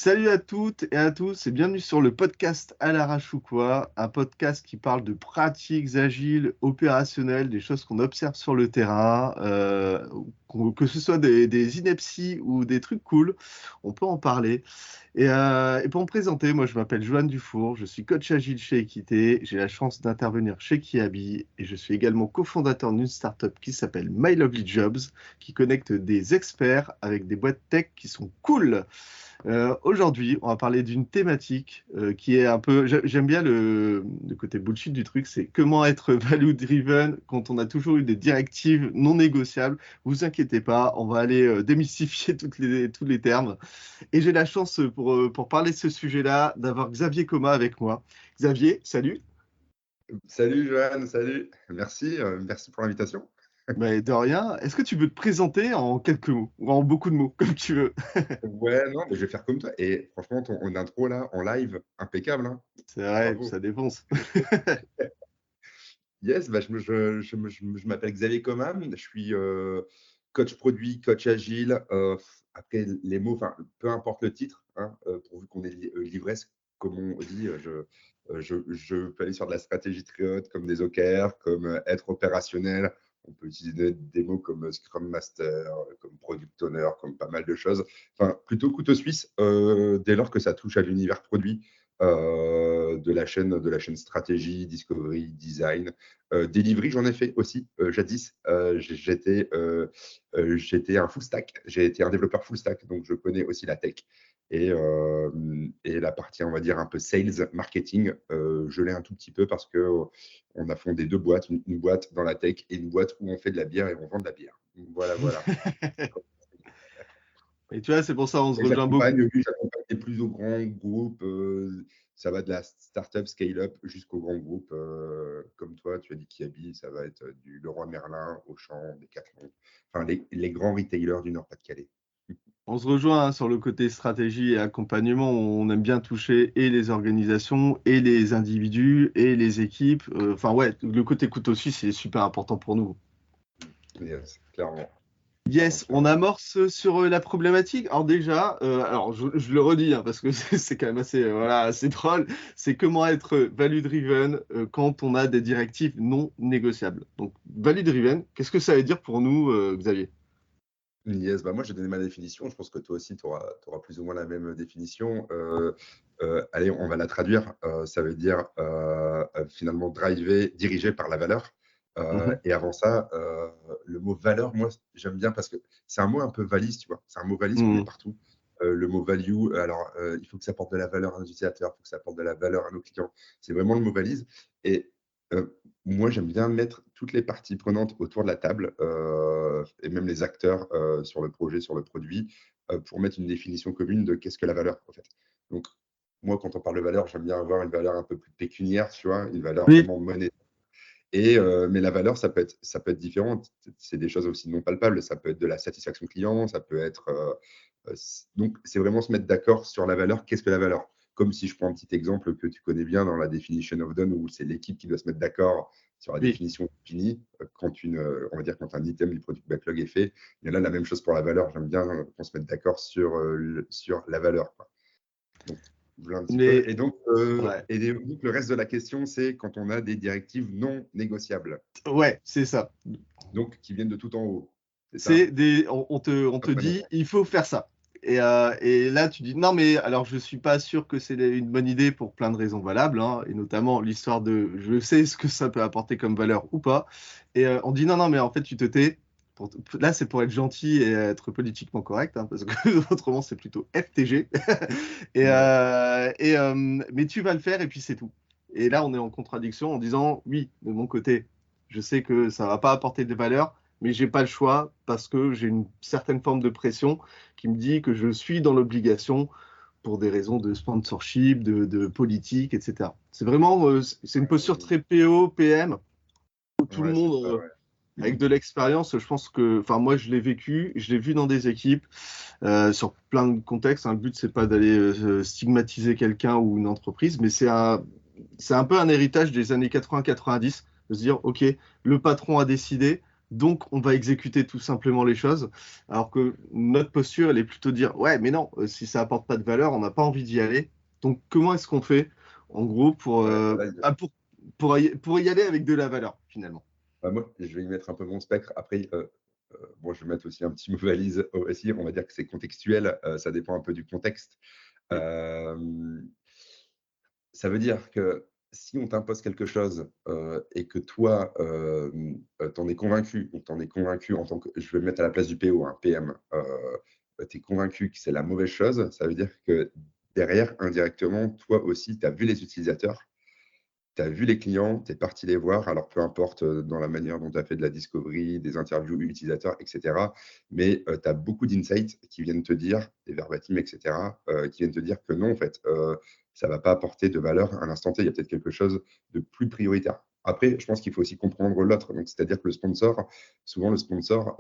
Salut à toutes et à tous et bienvenue sur le podcast À l'arrache ou quoi, un podcast qui parle de pratiques agiles, opérationnelles, des choses qu'on observe sur le terrain, que ce soit des inepties ou des trucs cool, on peut en parler. Et pour me présenter, moi je m'appelle Johan Dufour, je suis coach agile chez Equité, j'ai la chance d'intervenir chez Kiabi et je suis également cofondateur d'une startup qui s'appelle My Lovely Jobs, qui connecte des experts avec des boîtes tech qui sont cool. Aujourd'hui, on va parler d'une thématique qui est un peu. J'aime bien le côté bullshit du truc, c'est comment être value driven quand on a toujours eu des directives non négociables. Vous inquiétez pas, on va aller démystifier tous les termes. Et j'ai la chance pour parler de ce sujet-là d'avoir Xavier Coma avec moi. Xavier, salut. Salut Johan, salut. Merci pour l'invitation. Mais de rien. Est-ce que tu peux te présenter en quelques mots ou en beaucoup de mots, comme tu veux? Ouais, non, mais je vais faire comme toi. Et franchement, ton intro là, en live, impeccable, hein. C'est vrai, Bravo. ça défonce. Yes, bah, je m'appelle Xavier Coman, je suis coach produit, coach agile. Après, les mots, enfin, peu importe le titre, hein, pourvu qu'on ait l'ivresse, comme on dit, je peux aller sur de la stratégie triote, comme des OKR, comme être opérationnel. On peut utiliser des mots comme Scrum Master, comme Product Owner, comme pas mal de choses. Enfin, plutôt couteau suisse, dès lors que ça touche à l'univers produit de la chaîne stratégie, discovery, design. Delivery, j'en ai fait aussi jadis. J'étais un full stack, j'ai été un développeur full stack, donc je connais aussi la tech. Et la partie, on va dire, un peu sales, marketing, je l'ai un tout petit peu parce qu'on a fondé deux boîtes, une boîte dans la tech et une boîte où on fait de la bière et on vend de la bière. Voilà, voilà. Et tu vois, c'est pour ça on se Et rejoint beaucoup. j'accompagne les plus aux grands groupes. Ça va de la startup scale-up jusqu'aux grands groupes. Comme toi, tu as dit Kiabi, ça va être du Leroy Merlin, Auchan, Decathlon. Enfin, les grands retailers du Nord-Pas-de-Calais. On se rejoint sur le côté stratégie et accompagnement. On aime bien toucher et les organisations, et les individus, et les équipes. Enfin, ouais, le côté couteau suisse est super important pour nous. Yes, clairement. Clairement, Yes, on clairement. amorce sur la problématique. Alors déjà, alors je le redis hein, parce que c'est quand même assez, voilà, assez drôle. C'est comment être value driven quand on a des directives non négociables. Donc value driven, qu'est-ce que ça veut dire pour nous, Xavier? Yes, bah moi j'ai donné ma définition. Je pense que toi aussi, tu auras plus ou moins la même définition. Allez, on va la traduire. Ça veut dire finalement driver, dirigé par la valeur. Mhm. Et avant ça, le mot valeur, moi j'aime bien parce que c'est un mot un peu valise, tu vois. C'est un mot valise qu'on met Mhm. partout. Le mot value, alors il faut que ça apporte de la valeur à nos utilisateurs, il faut que ça apporte de la valeur à nos clients. C'est vraiment le mot valise. Et moi, j'aime bien mettre toutes les parties prenantes autour de la table et même les acteurs sur le projet, sur le produit, pour mettre une définition commune de qu'est-ce que la valeur, en fait. Donc, moi, quand on parle de valeur, j'aime bien avoir une valeur un peu plus pécuniaire, tu vois, une valeur Oui, vraiment monétaire. Mais la valeur, ça peut être différent. C'est des choses aussi non palpables. Ça peut être de la satisfaction client, ça peut être. Donc, c'est vraiment se mettre d'accord sur la valeur. Qu'est-ce que la valeur? Comme si je prends un petit exemple que tu connais bien dans la definition of done, où c'est l'équipe qui doit se mettre d'accord sur la oui. définition finie. On va dire quand un item du product backlog est fait. Et là, la même chose pour la valeur. J'aime bien qu'on se mette d'accord sur la valeur, quoi. Donc, voilà un petit peu. Mais ouais, Et donc, le reste de la question, c'est quand on a des directives non négociables, ouais, c'est ça. donc qui viennent de tout en haut. C'est C'est ça? des, on te dit, il faut faire ça. Et là, tu dis, non, mais alors je suis pas sûr que c'est une bonne idée pour plein de raisons valables, hein, et notamment l'histoire de, je sais ce que ça peut apporter comme valeur ou pas. Et on dit, non, non, mais en fait, tu te tais. Là, c'est pour être gentil et être politiquement correct, hein, parce que autrement, c'est plutôt FTG. Ouais. Mais tu vas le faire et puis c'est tout. Et là, on est en contradiction en disant, oui, de mon côté, je sais que ça va pas apporter de valeur, mais j'ai pas le choix parce que j'ai une certaine forme de pression qui me dit que je suis dans l'obligation pour des raisons de sponsorship, de politique, etc. C'est vraiment, c'est une posture très PO, PM, où tout le Ouais, c'est ça, monde, ouais. avec de l'expérience, je pense que, enfin, moi, je l'ai vécu, je l'ai vu dans des équipes, sur plein de contextes, hein. Le but, c'est pas d'aller stigmatiser quelqu'un ou une entreprise, mais c'est un peu un héritage des années 80-90, de se dire, OK, le patron a décidé, Donc, on va exécuter tout simplement les choses. Alors que notre posture, elle est plutôt de dire, ouais, mais non, si ça apporte pas de valeur, on n'a pas envie d'y aller. Donc, comment est-ce qu'on fait, en gros, Ouais, pour y aller avec de la valeur, finalement? bah, moi, je vais y mettre un peu mon spectre. Après, bon, je vais mettre aussi un petit mot valise aussi. On va dire que c'est contextuel, ça dépend un peu du contexte. Oui. Hem, Ça veut dire que si on t'impose quelque chose, et que toi, tu en es convaincu ou tu en es convaincu en tant que je vais me mettre à la place du PO, hein, PM, tu es convaincu que c'est la mauvaise chose, ça veut dire que derrière, indirectement, toi aussi, tu as vu les utilisateurs, tu as vu les clients, tu es parti les voir, alors peu importe, dans la manière dont tu as fait de la discovery, des interviews utilisateurs et cetera, mais tu as beaucoup d'insights qui viennent te dire, des verbatim et cetera, qui viennent te dire que non, en fait, ça va pas apporter de valeur à l'instant T. Il y a peut-être quelque chose de plus prioritaire. Après, je pense qu'il faut aussi comprendre l'autre, donc c'est-à-dire que le sponsor, souvent le sponsor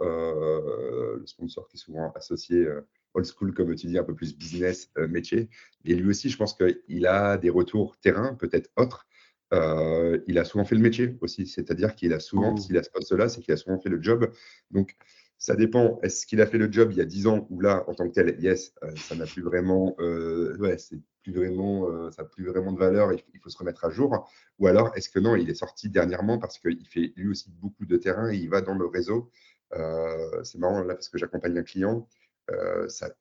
qui est souvent associé, old school, comme tu dis, un peu plus business, métier, et lui aussi, je pense qu'il a des retours terrain, peut-être autres. Il a souvent fait le métier aussi, c'est-à-dire qu'il a souvent, Mmh. s'il a ce poste-là, c'est qu'il a souvent fait le job. Donc, ça dépend. Est-ce qu'il a fait le job il y a 10 ans ou là, en tant que tel, yes, ça n'a plus vraiment, ouais, c'est plus vraiment, ça n'a plus vraiment de valeur, il faut se remettre à jour. Ou alors, est-ce que non, il est sorti dernièrement parce qu'il fait lui aussi beaucoup de terrain et il va dans le réseau. C'est marrant là parce que j'accompagne un client,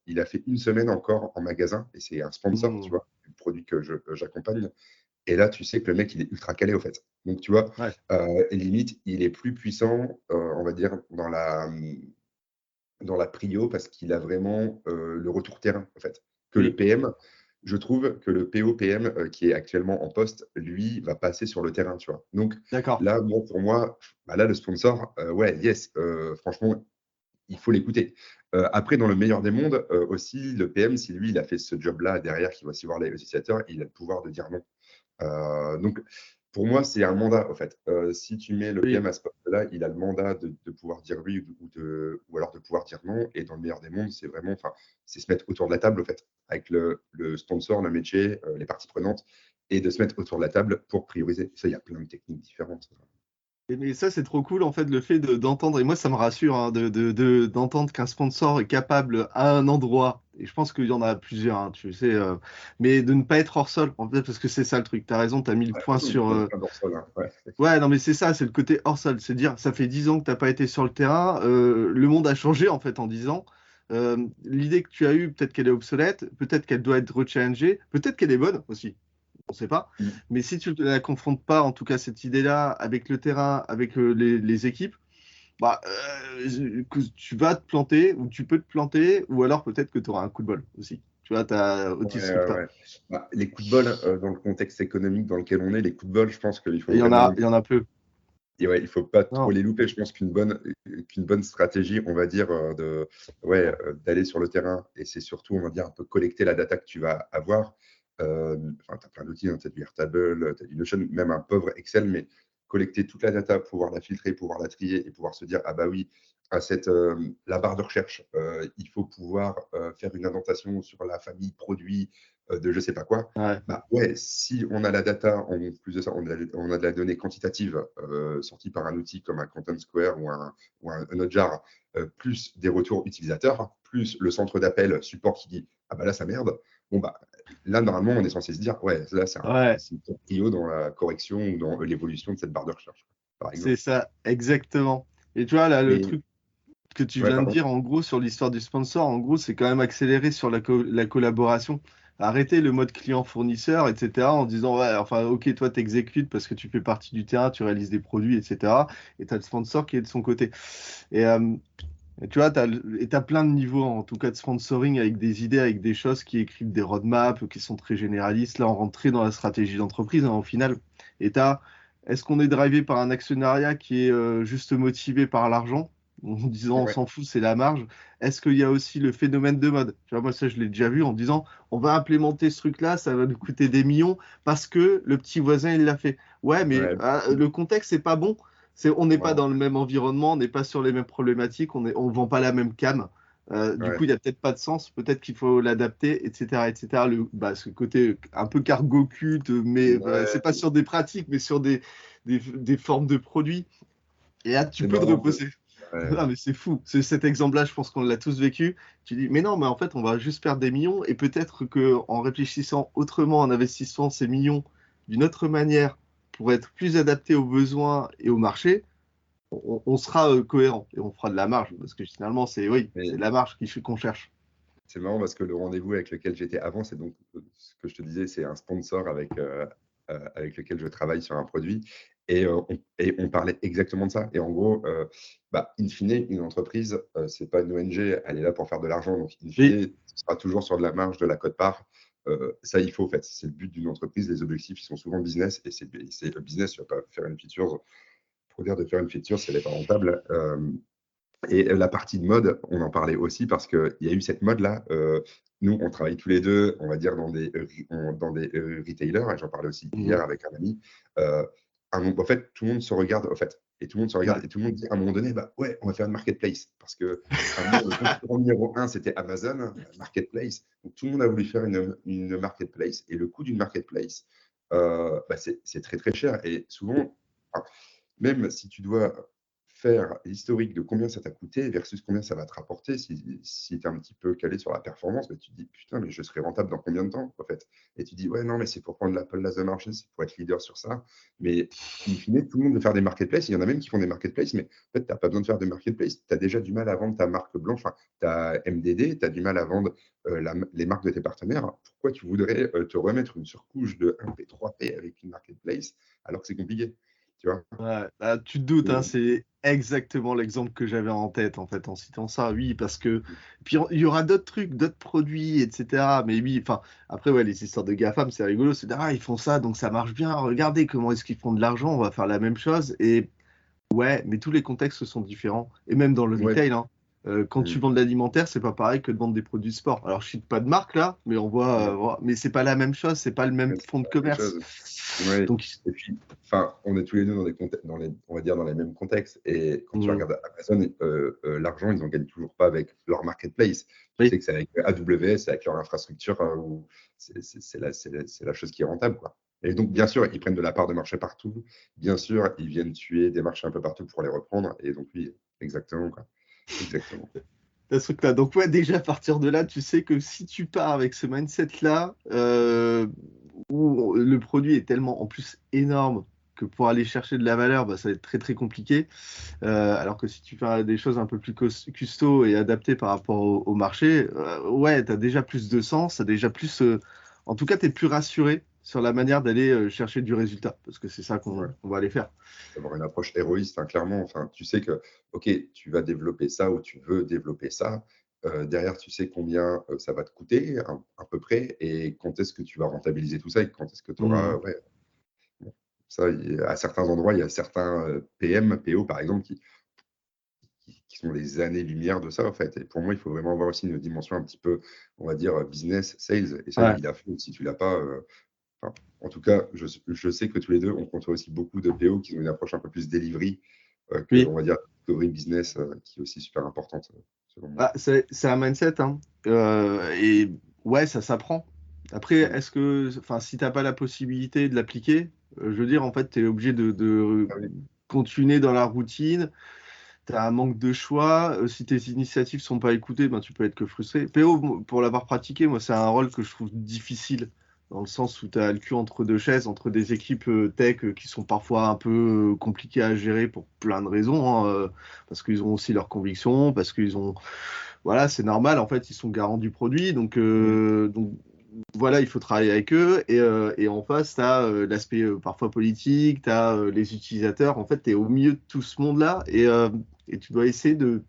il a fait une semaine encore en magasin et c'est un sponsor, tu Mmh. vois, du produit que j'accompagne. Et là, tu sais que le mec, il est ultra calé, au fait. Donc, tu vois, Ouais. et limite, il est plus puissant, on va dire, dans la prio parce qu'il a vraiment, le retour terrain, en fait, que le Oui, PM. Je trouve que le PO-PM, qui est actuellement en poste, lui, va passer sur le terrain, tu vois? Donc d'accord. là, moi, pour moi, bah, là, le sponsor, ouais, yes, franchement, il faut l'écouter. Après, dans le meilleur des mondes, aussi, le PM, si lui, il a fait ce job-là derrière, qu'il va aussi voir les utilisateurs, il a le pouvoir de dire non. Donc pour moi, c'est un mandat, en fait. Si tu mets le Oui. PM à ce poste-là, il a le mandat de pouvoir dire oui ou alors de pouvoir dire non, et dans le meilleur des mondes, c'est vraiment, enfin, c'est se mettre autour de la table, en fait, avec le sponsor, le métier, les parties prenantes, et de se mettre autour de la table pour prioriser. Ça, il y a plein de techniques différentes. Mais ça, c'est trop cool, en fait, le fait d'entendre, et moi, ça me rassure, hein, d'entendre qu'un sponsor est capable à un endroit, et je pense qu'il y en a plusieurs, hein, tu sais, mais de ne pas être hors sol, en fait, parce que c'est ça le truc. Tu as raison, tu as mis le Ouais, de toute point façon, il sur. y en a plein dans ce là, ouais. Ouais, non, mais c'est ça, c'est le côté hors sol. C'est dire, ça fait 10 ans que tu n'as pas été sur le terrain, le monde a changé, en fait, en 10 ans. L'idée que tu as eue, peut-être qu'elle est obsolète, peut-être qu'elle doit être rechallengée, peut-être qu'elle est bonne aussi, on ne sait pas. Mmh. Mais si tu ne la confrontes pas, en tout cas cette idée-là, avec le terrain, avec les équipes, bah, que tu vas te planter, ou tu peux te planter, ou alors peut-être que tu auras un coup de bol aussi. Tu vois, tu as Ouais, aussi ce ouais, truc-là. ouais. Bah, les coups de bol, dans le contexte économique dans lequel on est, les coups de bol, je pense qu'il faut vraiment. Il y en a peu. Et ouais, il faut pas trop Non. les louper. Je pense qu'une bonne stratégie, on va dire, ouais, d'aller sur le terrain, et c'est surtout, on va dire, un peu collecter la data que tu vas avoir. Enfin, tu as plein d'outils, hein, tu as du Airtable, tu as du Notion, même un pauvre Excel, mais collecter toute la data, pouvoir la filtrer, pouvoir la trier et pouvoir se dire: «Ah bah oui, à la barre de recherche, il faut pouvoir, faire une indentation sur la famille produit, de je sais pas quoi». Ouais. Bah, ouais, si on a la data, en plus de ça, on a de la donnée quantitative, sortie par un outil comme un Content Square ou un Hotjar, plus des retours utilisateurs, plus le centre d'appel support qui dit: «Ah bah là, ça merde». Bon, bah, là, normalement, on est censé se dire: «Ouais, là, Ouais, c'est une top prio dans la correction ou dans l'évolution de cette barre de recherche», par c'est exemple. ça, exactement. Et tu vois, là, le Mais truc que tu ouais, viens de pardon? dire, en gros, sur l'histoire du sponsor, en gros, c'est quand même accélérer sur la collaboration. Arrêter le mode client-fournisseur, etc., en disant, ouais, enfin, ok, toi, tu exécutes parce que tu fais partie du terrain, tu réalises des produits, etc. Et tu as le sponsor qui est de son côté. Et, tu vois, tu as plein de niveaux, en tout cas, de sponsoring avec des idées, avec des choses qui écrivent des roadmaps, qui sont très généralistes. Là, on rentre très dans la stratégie d'entreprise, hein, au final. Et est-ce qu'on est drivé par un actionnariat qui est juste motivé par l'argent, en disant on Ouais, s'en fout, c'est la marge? Est-ce qu'il y a aussi le phénomène de mode? Tu vois, moi, ça, je l'ai déjà vu en disant on va implémenter ce truc-là, ça va nous coûter des millions parce que le petit voisin, il l'a fait. Ouais, mais ouais, le contexte, c'est pas bon. On n'est pas non, dans le même environnement, on n'est pas sur les mêmes problématiques, on vend pas la même cam. Du ouais, coup, il n'y a peut-être pas de sens, peut-être qu'il faut l'adapter, etc., etc. Ce côté un peu cargo culte, mais c'est ouais. pas sur des pratiques, mais sur des formes de produits. Et là, tu C'est peux te marrant. reposer. Ouais, Non, mais c'est fou. Cet exemple-là, je pense qu'on l'a tous vécu. Tu dis, mais non, mais en fait, on va juste perdre des millions et peut-être que en réfléchissant autrement, en investissant ces millions d'une autre manière pour être plus adapté aux besoins et au marché, on sera cohérent et on fera de la marge parce que finalement, c'est oui, c'est mais de la marge qu'on cherche. c'est marrant parce que le rendez-vous avec lequel j'étais avant, c'est donc ce que je te disais, c'est un sponsor avec lequel je travaille sur un produit et on parlait exactement de ça et en gros, bah, in fine, une entreprise, c'est pas une ONG, elle est là pour faire de l'argent donc in Oui, fine, ce sera toujours sur de la marge, de la quote-part, ça il faut en fait, c'est le but d'une entreprise, les objectifs, ils sont souvent business et c'est le business, tu vas pas faire une feature pour dire de faire une feature si elle est pas rentable, et la partie de mode, on en parlait aussi parce qu'il y a eu cette mode-là. Nous, on travaille tous les deux, on va dire, dans des retailers, et j'en parlais aussi mhm, hier avec un ami. En fait, tout le monde se regarde, en fait, et tout le monde se regarde, ouais. et tout le monde dit à un moment donné, bah ouais, on va faire une marketplace. Parce que à un moment, le concurrent numéro un, c'était Amazon, marketplace. Donc tout le monde a voulu faire une marketplace, et le coût d'une marketplace, bah, c'est très très cher. Et souvent, enfin, même si tu dois faire l'historique de combien ça t'a coûté versus combien ça va te rapporter, si tu es un petit peu calé sur la performance, bah, tu te dis: «Putain, mais je serai rentable dans combien de temps, en fait?» Et tu dis: «Ouais, non, mais c'est pour prendre la place de marché, c'est pour être leader sur ça». Mais in fine, tout le monde veut faire des marketplaces. Il y en a même qui font des marketplaces, mais en fait, tu as pas besoin de faire de marketplace. Tu as déjà du mal à vendre ta marque blanche. Enfin, tu as MDD, tu as du mal à vendre, les marques de tes partenaires. Pourquoi tu voudrais, te remettre une surcouche de 1P, 3P avec une marketplace alors que c'est compliqué? Tu vois? Ouais, bah, tu te doutes, hein, Et c'est exactement l'exemple que j'avais en tête, en fait, en citant ça. Oui, parce que puis il y aura d'autres trucs, d'autres produits, et cetera. Mais oui, enfin, après, ouais, les histoires de GAFAM, c'est rigolo. C'est: «Ah, ils font ça, donc ça marche bien. Regardez comment est-ce qu'ils font de l'argent, on va faire la même chose» et ouais, mais tous les contextes sont différents et même dans le ouais, retail, hein. Quand tu mmh, vends de l'alimentaire, c'est pas pareil que de vendre des produits de sport. Alors je cite pas de marque là, mais on voit, non, voi mais c'est pas la même chose, c'est pas le même ouais, c'est fonds de pas la même commerce. chose. Oui Donc et puis, enfin, on est tous les 2 dans des conte dans les on va dire dans les mêmes contextes et quand tu mmh, regardes Amazon, l'argent, ils en gagnent toujours pas avec leur marketplace. Tu oui. sais que c'est avec AWS, c'est avec leur infrastructure, où c'est la chose qui est rentable, quoi et donc bien sûr, ils prennent de la part de marché partout. Bien sûr, ils viennent tuer des marchés un peu partout pour les reprendre et donc oui, exactement, quoi. Exactement. Tu ce truc-là. Donc ouais, déjà à partir de là, tu sais que si tu pars avec ce mindset-là, où le produit est tellement en plus énorme que pour aller chercher de la valeur, bah, ça va être très, très compliqué. Alors que si tu fais des choses un peu plus custo et adaptées par rapport au marché, ouais, tu as déjà plus de sens, tu déjà plus, en tout cas, tu es plus rassuré sur la manière d'aller, chercher du résultat parce que c'est ça Ouais. qu'on va aller faire. D'avoir une approche héroïste, hein, clairement. Enfin, tu sais que, OK, tu vas développer ça ou tu veux développer ça. Derrière, tu sais combien, ça va te coûter à peu près et quand est-ce que tu vas rentabiliser tout ça et quand est-ce que tu auras Mmh. ouais, bon, ça, à certains endroits, il y a certains, PM, PO, par exemple, qui sont des années-lumière de ça, en fait et pour moi, il faut vraiment avoir aussi une dimension un petit peu, on va dire, business, sales et ça, Ouais. lui, il a fait. Si tu l'as pas, enfin, en tout cas, je sais que tous les 2, on côtoie aussi beaucoup de PO qui ont une approche un peu plus delivery, que, Oui. on va dire, discovery business, qui est aussi super importante, selon moi. Bah, c'est un mindset, hein, et ouais, ça s'apprend. Après, Mmh. est-ce que enfin, si tu as pas la possibilité de l'appliquer, je veux dire, en fait, tu es obligé de Ah oui, continuer dans la routine. Tu as un manque de choix, si tes initiatives sont pas écoutées, ben, tu peux être que frustré. PO, pour l'avoir pratiqué, moi, c'est un rôle que je trouve difficile, dans le sens où tu as le cul entre 2 chaises, entre des équipes, tech, qui sont parfois un peu, compliquées à gérer pour plein de raisons, hein, parce qu'ils ont aussi leurs convictions, parce qu'ils ont voilà, c'est normal, en fait, ils sont garants du produit, mmh, donc voilà, il faut travailler avec eux et en face, tu as, l'aspect, parfois politique, tu as, les utilisateurs. En fait, tu es au milieu de tout ce monde-là et tu dois essayer de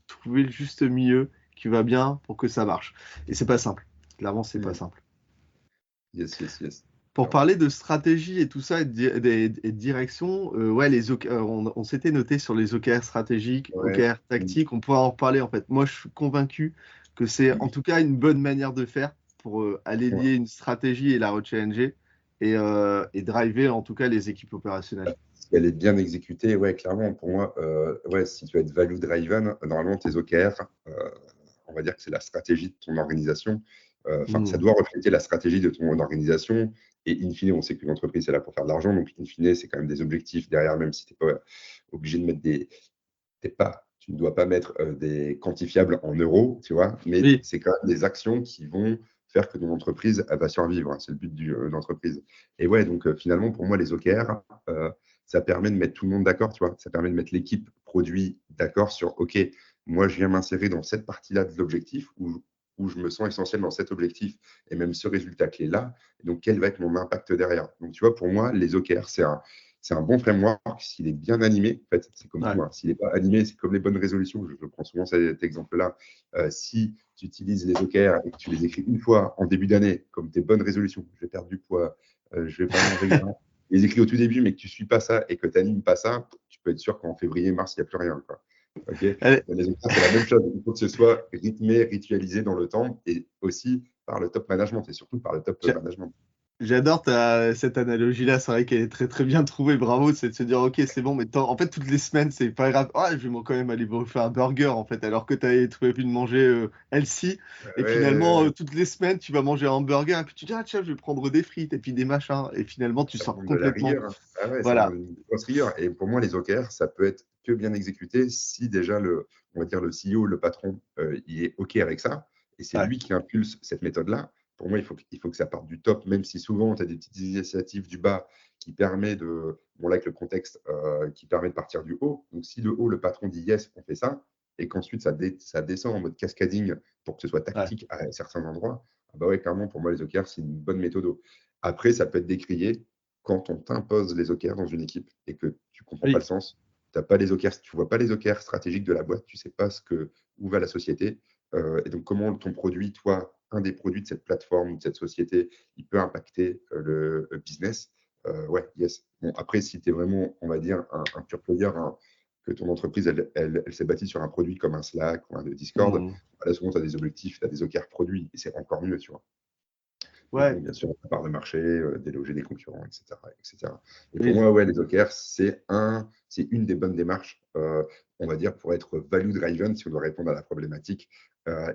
trouver le juste milieu qui va bien pour que ça marche et c'est pas simple. Clairement, c'est pas mmh. simple. Yes, yes, yes. Pour Alors, parler de stratégie et tout ça et de direction, ouais, on s'était noté sur les OKR stratégiques, ouais, OKR mmh, tactiques, on pourra en reparler, en fait. Moi, je suis convaincu que c'est, en mmh, tout cas, une bonne manière de faire pour, aller ouais. lier une stratégie et la rechallenger et driver, en tout cas, les équipes opérationnelles. Bah, si elle est bien exécutée, ouais, clairement, pour moi, ouais, si tu veux être value driven, normalement, tes OKR, on va dire que c'est la stratégie de ton organisation. Enfin, ça Mmh. doit refléter la stratégie de ton organisation et in fine, on sait qu'une entreprise, c'est là pour faire de l'argent, donc in fine, c'est quand même des objectifs derrière, même si tu es pas obligé de mettre des tu pas tu ne dois pas mettre des quantifiables en euros, tu vois, mais Oui, c'est quand même des actions qui vont faire que ton entreprise, elle va survivre, hein. C'est le but de l'entreprise. Et ouais, donc finalement, pour moi, les OKR, ça permet de mettre tout le monde d'accord, tu vois. Ça permet de mettre l'équipe produit d'accord sur, OK, moi, je viens m'insérer dans cette partie-là de l'objectif où je me sens essentiel dans cet objectif et même ce résultat clé-là. Donc, quel va être mon impact derrière? Donc, tu vois, pour moi, les OKR, c'est un bon framework s'il est bien animé. En fait, c'est comme ouais. tout, hein. S'il n'est pas animé, c'est comme les bonnes résolutions. Je prends souvent cet exemple-là. Si tu utilises les OKR et que tu les écris une fois en début d'année, comme tes bonnes résolutions, je vais perdre du poids, je ne vais pas manger gras, les écrits au tout début, mais que tu ne suis pas ça et que tu n'animes pas ça, tu peux être sûr qu'en février, mars, il n'y a plus rien, quoi. Okay. Allez, Les OKR, c'est la même chose. Il faut que ce soit rythmé, ritualisé dans le temps et aussi par le top management et surtout par le top j'a- management. j'adore cette analogie-là. C'est vrai qu'elle est très très bien trouvée. Bravo, c'est de se dire, ok, c'est bon, mais en fait, toutes les semaines, c'est pas grave. Ah, je vais quand même aller me faire un burger, en fait, alors que tu avais prévu de manger healthy. Et finalement, Ouais, toutes les semaines, tu vas manger un burger. Et puis tu dis, ah, tiens, je vais prendre des frites et puis des machins. Et finalement, tu ça sors demande de la complètement. rigueur, hein. Ah ouais, ça Voilà. demande une grosse rigueur. Et pour moi, les OKR, ça peut être que bien exécuté si déjà on va dire le CEO, le patron, il est OK avec ça. Et c'est Ouais, lui qui impulse cette méthode-là. Pour moi, il faut que ça parte du top, même si souvent, tu as des petites initiatives du bas qui permet de, bon là, avec le contexte, qui permet de partir du haut. Donc, si de haut, le patron dit yes, on fait ça, et qu'ensuite ça descend en mode cascading pour que ce soit ouais, tactique à certains endroits, ah bah ouais, clairement, pour moi, les OKR, c'est une bonne méthode. Après, ça peut être décrié quand on t'impose les OKR dans une équipe et que tu ne comprends pas oui, le sens, tu ne vois pas les OKR stratégiques de la boîte, tu ne sais pas où va la société. Et donc, comment ton produit, toi, un des produits de cette plateforme ou de cette société, il peut impacter le business. Ouais, yes. Bon, après, si tu es vraiment, on va dire, un pure player, que ton entreprise, elle s'est bâtie sur un produit comme un Slack ou un Discord, hmm, là, souvent, tu as des objectifs, tu as des OKR produits, et c'est encore mieux, tu vois. Et ouais, bon, bien sûr, la part de marché, déloger des concurrents, etc., etc. Et pour oui, moi, ouais, les OKR, c'est une des bonnes démarches, on va dire, pour être value driven, si on doit répondre à la problématique.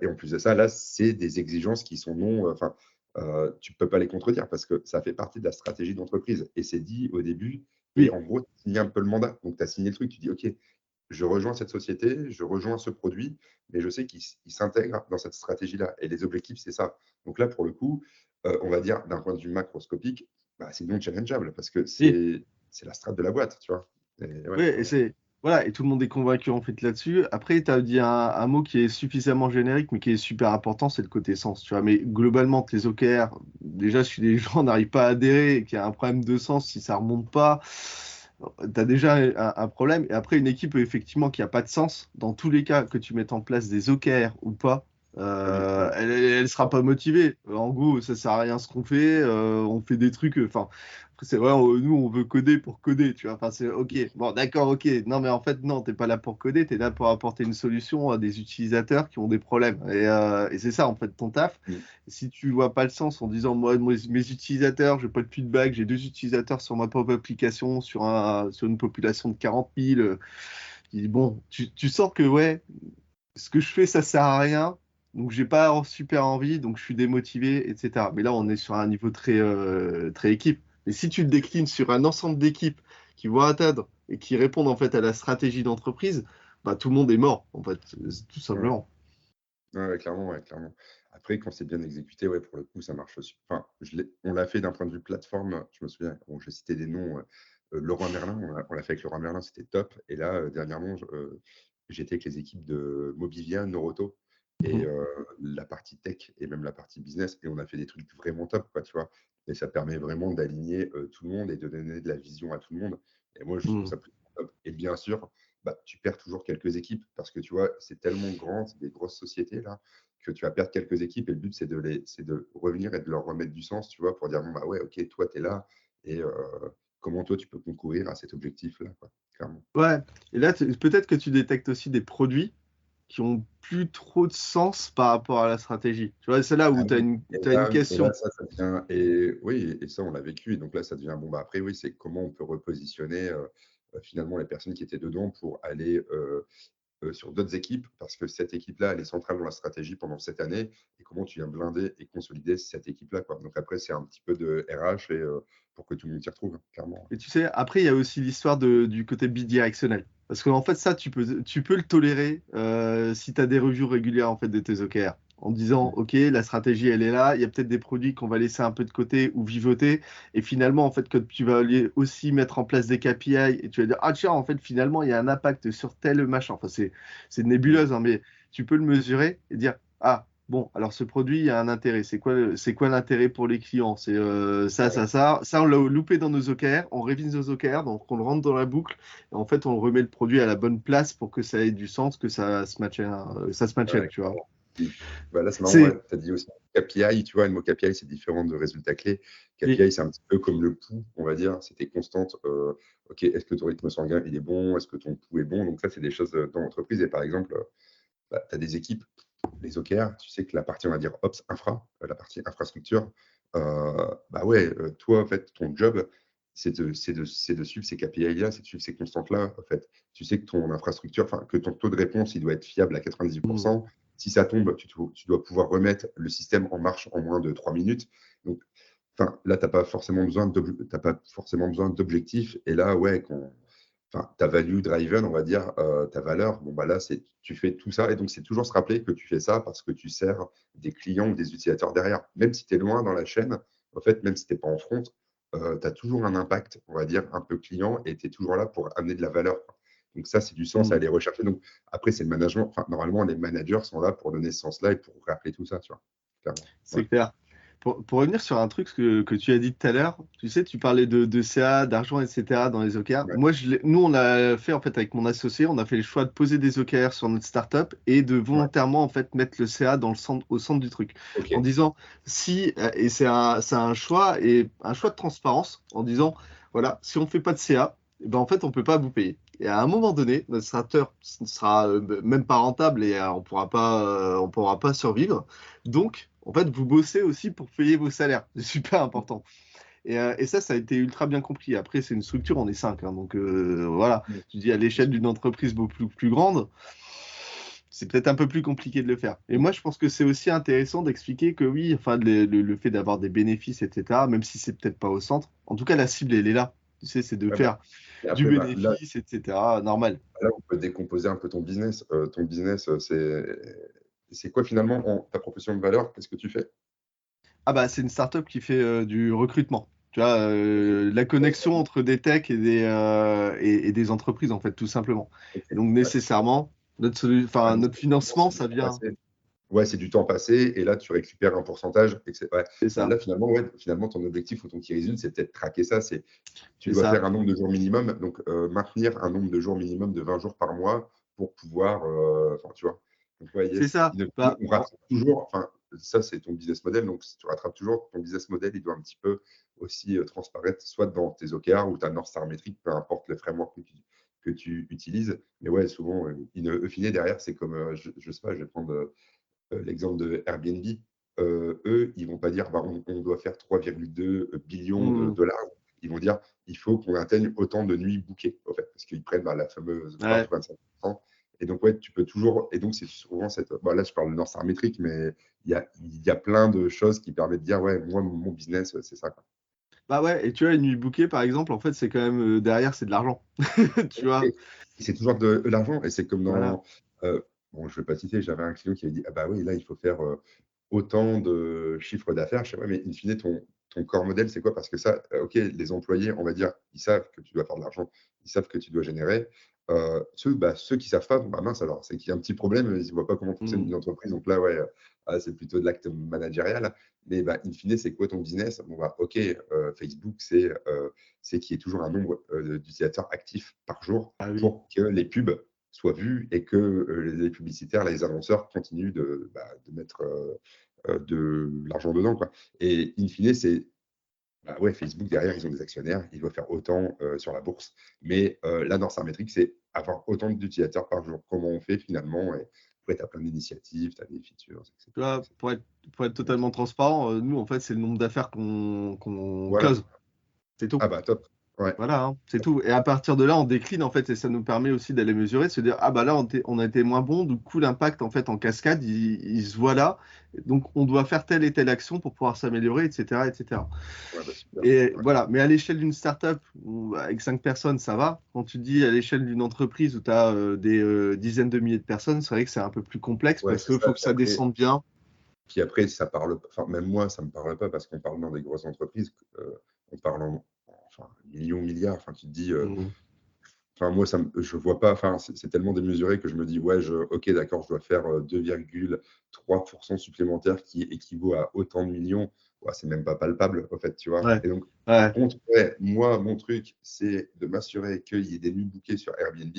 Et en plus de ça, là, c'est des exigences qui sont non, enfin, tu ne peux pas les contredire parce que ça fait partie de la stratégie d'entreprise. Et c'est dit au début. Et oui, en gros, tu signes un peu le mandat. Donc, tu as signé le truc, tu dis, OK, je rejoins cette société, je rejoins ce produit, mais je sais qu'il s'intègre dans cette stratégie-là. Et les objectifs, c'est ça. Donc là, pour le coup, on va dire d'un point de vue macroscopique, bah, c'est non challengeable parce que oui. c'est la strate de la boîte, tu vois. Et ouais, Ouais, ouais, et ouais. c'est voilà, et tout le monde est convaincu en fait là-dessus. Après, tu as dit un mot qui est suffisamment générique, mais qui est super important, c'est le côté sens, tu vois. Mais globalement, les OKR, déjà, si les gens n'arrivent pas à adhérer et qu'il y a un problème de sens, si ça remonte pas, tu as déjà un problème. Et après, une équipe, effectivement, qui a pas de sens, dans tous les cas, que tu mettes en place des OKR ou pas, elle sera pas motivée. En gros, ça sert à rien ce qu'on fait. On fait des trucs. Enfin, c'est vrai, nous, on veut coder pour coder, tu vois. Enfin, c'est OK. Bon, d'accord, OK. Non, mais en fait, non, t'es pas là pour coder. Tu es là pour apporter une solution à des utilisateurs qui ont des problèmes. Et c'est ça, en fait, ton taf. Mm. Si tu vois pas le sens en disant, moi, mes utilisateurs, j'ai pas de feedback, j'ai 2 utilisateurs sur ma propre application, sur une population de 40 000. Bon, tu sens que, ouais, ce que je fais, ça sert à rien. Donc, j'ai pas super envie, donc je suis démotivé, etc. Mais là, on est sur un niveau très, très équipe. Mais si tu le déclines sur un ensemble d'équipes qui vont atteindre et qui répondent en fait à la stratégie d'entreprise, bah, tout le monde est mort, en fait, tout Ouais. simplement. Ouais, ouais, clairement, ouais, clairement. Après, quand c'est bien exécuté, ouais, pour le coup, ça marche aussi. Enfin, on l'a fait d'un point de vue plateforme. Je me souviens, bon, je vais citer des noms. Leroy Merlin, on l'a fait avec Leroy Merlin, c'était top. Et là, dernièrement, j'étais avec les équipes de Mobivia, Noroto, et Mhm. la partie tech et même la partie business. Et on a fait des trucs vraiment top, quoi, tu vois. Et ça permet vraiment d'aligner tout le monde et de donner de la vision à tout le monde. Et moi, je trouve Mhm. ça plutôt top. Et bien sûr, bah, tu perds toujours quelques équipes parce que tu vois, c'est tellement grand, c'est des grosses sociétés là, que tu vas perdre quelques équipes et le but c'est de revenir et de leur remettre du sens, tu vois, pour dire bon bah ouais, ok, toi tu es là et comment toi tu peux concourir à cet objectif-là, quoi, clairement. Ouais, et là, peut-être que tu détectes aussi des produits qui ont plus trop de sens par rapport à la stratégie. Tu vois, c'est là Ah où tu as oui. une Et là, question. ça devient, et oui, et ça on l'a vécu, et donc là ça devient bon bah après oui, c'est comment on peut repositionner finalement les personnes qui étaient dedans pour aller sur d'autres équipes, parce que cette équipe-là, elle est centrale dans la stratégie pendant cette année, et comment tu viens blinder et consolider cette équipe-là, quoi. Donc après, c'est un petit peu de RH et pour que tout le monde s'y retrouve, clairement. Et tu sais, après, il y a aussi l'histoire du côté bidirectionnel. Parce qu'en fait, ça, tu peux le tolérer si tu as des reviews régulières en fait, de tes OKR. En disant, Mm. OK, la stratégie, elle est là, il y a peut-être des produits qu'on va laisser un peu de côté ou vivoter. Et finalement, en fait, quand tu vas aussi mettre en place des KPI et tu vas dire, ah tiens, en fait, finalement, il y a un impact sur tel machin. Enfin, c'est une Mm. nébuleuse, hein, mais tu peux le mesurer et dire, ah, bon, alors ce produit, il y a un intérêt. C'est quoi l'intérêt pour les clients? C'est ça, Ouais, ça, ça. Ça, on l'a loupé dans nos OKR, on révise nos OKR, donc on le rentre dans la boucle. Et en fait, on remet le produit à la bonne place pour que ça ait du sens, que ça se maintienne, ouais, tu vois. Mm. Bah, là, c'est marrant, C'est, ouais, tu as dit aussi KPI, tu vois, le mot KPI, c'est différent de résultats clés. oui. KPI, c'est un petit peu comme le pouls, on va dire, c'était constante. OK, est-ce que ton rythme sanguin, il est bon? Est-ce que ton pouls est bon? Donc ça, c'est des choses dans l'entreprise. Et par exemple, bah, tu as des équipes, les OKR, tu sais que la partie, on va dire, Ops, infra, la partie infrastructure, bah ouais, toi, en fait, ton job, c'est de suivre ces KPI-là, c'est de suivre ces constantes-là, en fait. Tu sais que ton infrastructure, enfin, que ton taux de réponse, il doit être fiable à Mm, 98%. Si ça tombe, tu dois pouvoir remettre le système en marche en moins de 3 minutes. Donc, enfin, là, tu n'as pas forcément besoin d'objectifs. Et là, ouais, enfin, ta value driven, on va dire, ta valeur, bon, bah là, tu fais tout ça. Et donc, c'est toujours se rappeler que tu fais ça parce que tu sers des clients ou des utilisateurs derrière. Même si tu es loin dans la chaîne, en fait, même si tu n'es pas en front, tu as toujours un impact, on va dire, un peu client et tu es toujours là pour amener de la valeur. Donc, ça, c'est du sens à mm. aller rechercher. Donc, après, c'est le management. Enfin, normalement, les managers sont là pour donner ce sens-là et pour rappeler tout ça, tu vois. Clairement. Ouais. C'est clair. Pour revenir sur un truc que tu as dit tout à l'heure, tu sais, tu parlais de CA, d'argent, etc. dans les OKR. Ouais. Moi, nous, on a fait, en fait, avec mon associé, on a fait le choix de poser des OKR sur notre startup et de Ouais. volontairement, en fait, mettre le CA au centre du truc. OK. En disant, si, et c'est un choix, et un choix de transparence, en disant, voilà, si on ne fait pas de CA, eh ben, en fait, on ne peut pas vous payer. Et à un moment donné, notre startup ne sera même pas rentable et on pourra pas survivre. Donc, en fait, vous bossez aussi pour payer vos salaires. C'est super important. Et ça a été ultra bien compris. Après, c'est une structure, on est cinq, hein, donc voilà. Mm. Tu dis à l'échelle d'une entreprise beaucoup plus grande, c'est peut-être un peu plus compliqué de le faire. Et moi, je pense que c'est aussi intéressant d'expliquer que oui, enfin, le fait d'avoir des bénéfices, etc., même si c'est peut-être pas au centre, en tout cas, la cible, elle est là. Tu sais, c'est de Ouais, bah, faire et du après, bah, là, bénéfice, etc., normal. Là, on peut décomposer un peu ton business. Ton business, c'est quoi finalement ta proposition de valeur? Qu'est-ce que tu fais? Ah bah, c'est une startup qui fait du recrutement. Tu vois, OK. la Ouais, connexion entre des techs et des entreprises, en fait, tout simplement. OK. Et donc, Ouais. nécessairement, Ah enfin, donc notre finalement, financement, c'est du ça temps vient. passé. Ouais, c'est du temps passé et là, tu récupères un pourcentage et ouais. C'est Bah, ça. là, finalement, ouais, finalement, ton objectif ou ton key result, c'est peut-être traquer ça. Tu C'est dois ça. faire un nombre de jours minimum, donc maintenir un nombre de jours minimum de 20 jours par mois pour pouvoir, enfin, tu vois? Donc ouais, C'est yes, ça. Bah, on rattrape toujours, enfin, ça, c'est ton business model, donc si tu rattrapes toujours ton business model, il doit un petit peu aussi, transparaître soit dans tes OKR ou ta North Star métrique, peu importe le framework que tu utilises. Mais ouais, souvent, in fine, derrière, c'est comme, je sais pas, je vais prendre, l'exemple de Airbnb. Eux, ils vont pas dire, bah, on doit faire 3,2 billions de hmm, dollars. Ils vont dire, il faut qu'on atteigne autant de nuits bookées, en fait, parce qu'ils prennent bah, la fameuse part ouais, du 25%. Et donc, ouais, tu peux toujours. Et donc, c'est souvent cette. Bon, là, je parle de North Star métrique, mais il y a plein de choses qui permettent de dire, ouais, moi, mon business, c'est ça, quoi. bah ouais. Et tu vois, une nuit bookée, par exemple, en fait, c'est quand même derrière, c'est de l'argent. Tu vois. Et c'est toujours de l'argent. Et c'est comme Voilà. dans. Bon, je ne vais pas citer, j'avais un client qui avait dit, ah bah oui, là, il faut faire autant de chiffre d'affaires. Je sais pas, mais in fine, ton corps modèle, c'est quoi? Parce que ça, OK, les employés, on va dire, ils savent que tu dois faire de l'argent, ils savent que tu dois générer. Ceux qui savent pas, bon, bah, mince alors, c'est qu'il y a un petit problème, ils ne voient pas comment fonctionne Hmm. une entreprise. Donc là, ouais, c'est plutôt de l'acte managérial. Mais bah, in fine, c'est quoi ton business? Bon, bah, OK, Facebook, c'est qu'il y ait toujours un nombre d'utilisateurs actifs par jour Ah oui. pour que les pubs soient vues et que les publicitaires, les annonceurs continuent de mettre de l'argent dedans, quoi. Et in fine, c'est bah ouais, Facebook derrière, ils ont des actionnaires, ils doivent faire autant sur la bourse. Mais là, dans sa métrique, c'est avoir autant d'utilisateurs par jour. Comment on fait finalement? Et après, tu as plein d'initiatives, tu as des features, Tu etc. vois, pour être totalement transparent, nous, en fait, c'est le nombre d'affaires qu'on Voilà. close. C'est tout. Ah bah top. Ouais, Voilà, hein, c'est tout. Et à partir de là, on décline en fait, et ça nous permet aussi d'aller mesurer, de se dire, ah bah là, on a été moins bon, du coup, l'impact en fait en cascade, il se voit là. Donc, on doit faire telle et telle action pour pouvoir s'améliorer, etc., etc. ouais, bah, super. Et Ouais, voilà, mais à l'échelle d'une startup, avec 5 personnes, ça va. Quand tu dis à l'échelle d'une entreprise où tu as des dizaines de milliers de personnes, c'est vrai que c'est un peu plus complexe ouais, parce c'est qu'il ça. faut que ça descende bien. Puis après, ça parle, enfin, même moi, ça me parle pas parce qu'on parle dans des grosses entreprises, on parle enfin, millions, milliards. Enfin, tu te dis, Mm. enfin, moi, je vois pas, enfin, c'est tellement démesuré que je me dis, ouais, ok, d'accord, je dois faire 2,3% supplémentaire qui équivaut à autant de millions. Ouais, c'est même pas palpable, en fait, tu vois. Ouais, Et donc, par ouais. contre, ouais, moi, mon truc, c'est de m'assurer qu'il y ait des nuits bookées sur Airbnb.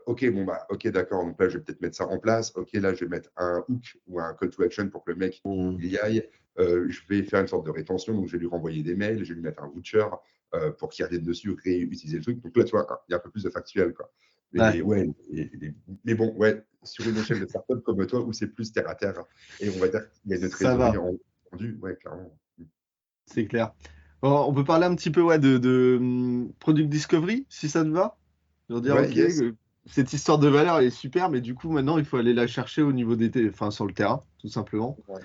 Ok, bon, bah, ok, d'accord, donc là, je vais peut-être mettre ça en place. Ok, là, je vais mettre un hook ou un call to action pour que le mec Mm. il y aille. Je vais faire une sorte de rétention, donc je vais lui renvoyer des mails, je vais lui mettre un voucher pour qu'il revienne dessus, réutiliser le truc. Donc là, tu vois, il y a un peu plus de factuel, quoi. Ouais, Mais ouais, mais bon, ouais, sur une échelle de startup comme toi, où c'est plus terre à terre, et on va dire qu'il y a une ça trésorerie va, en rendu, ouais, clairement. c'est clair. Bon, on peut parler un petit peu ouais, Product Discovery, si ça te va. Je veux dire, Ouais, ok, yes. cette histoire de valeur elle est super, mais du coup, maintenant, il faut aller la chercher au niveau enfin, sur le terrain, tout simplement. Ouais.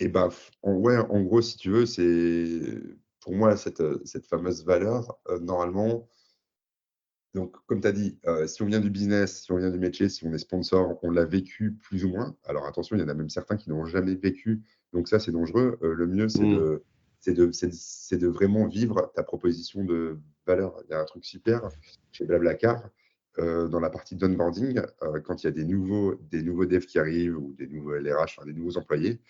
Et ben, ouais, en gros, si tu veux, c'est pour moi cette fameuse valeur, normalement, donc comme tu as dit, si on vient du business, si on vient du métier, si on est sponsor, on l'a vécu plus ou moins. Alors attention, il y en a même certains qui n'ont jamais vécu, donc ça, c'est dangereux. Le mieux, Mm. c'est de vraiment vivre ta proposition de valeur. Il y a un truc super chez Blablacar, dans la partie d'onboarding, quand il y a des nouveaux devs qui arrivent ou des nouveaux LRH, enfin des nouveaux employés,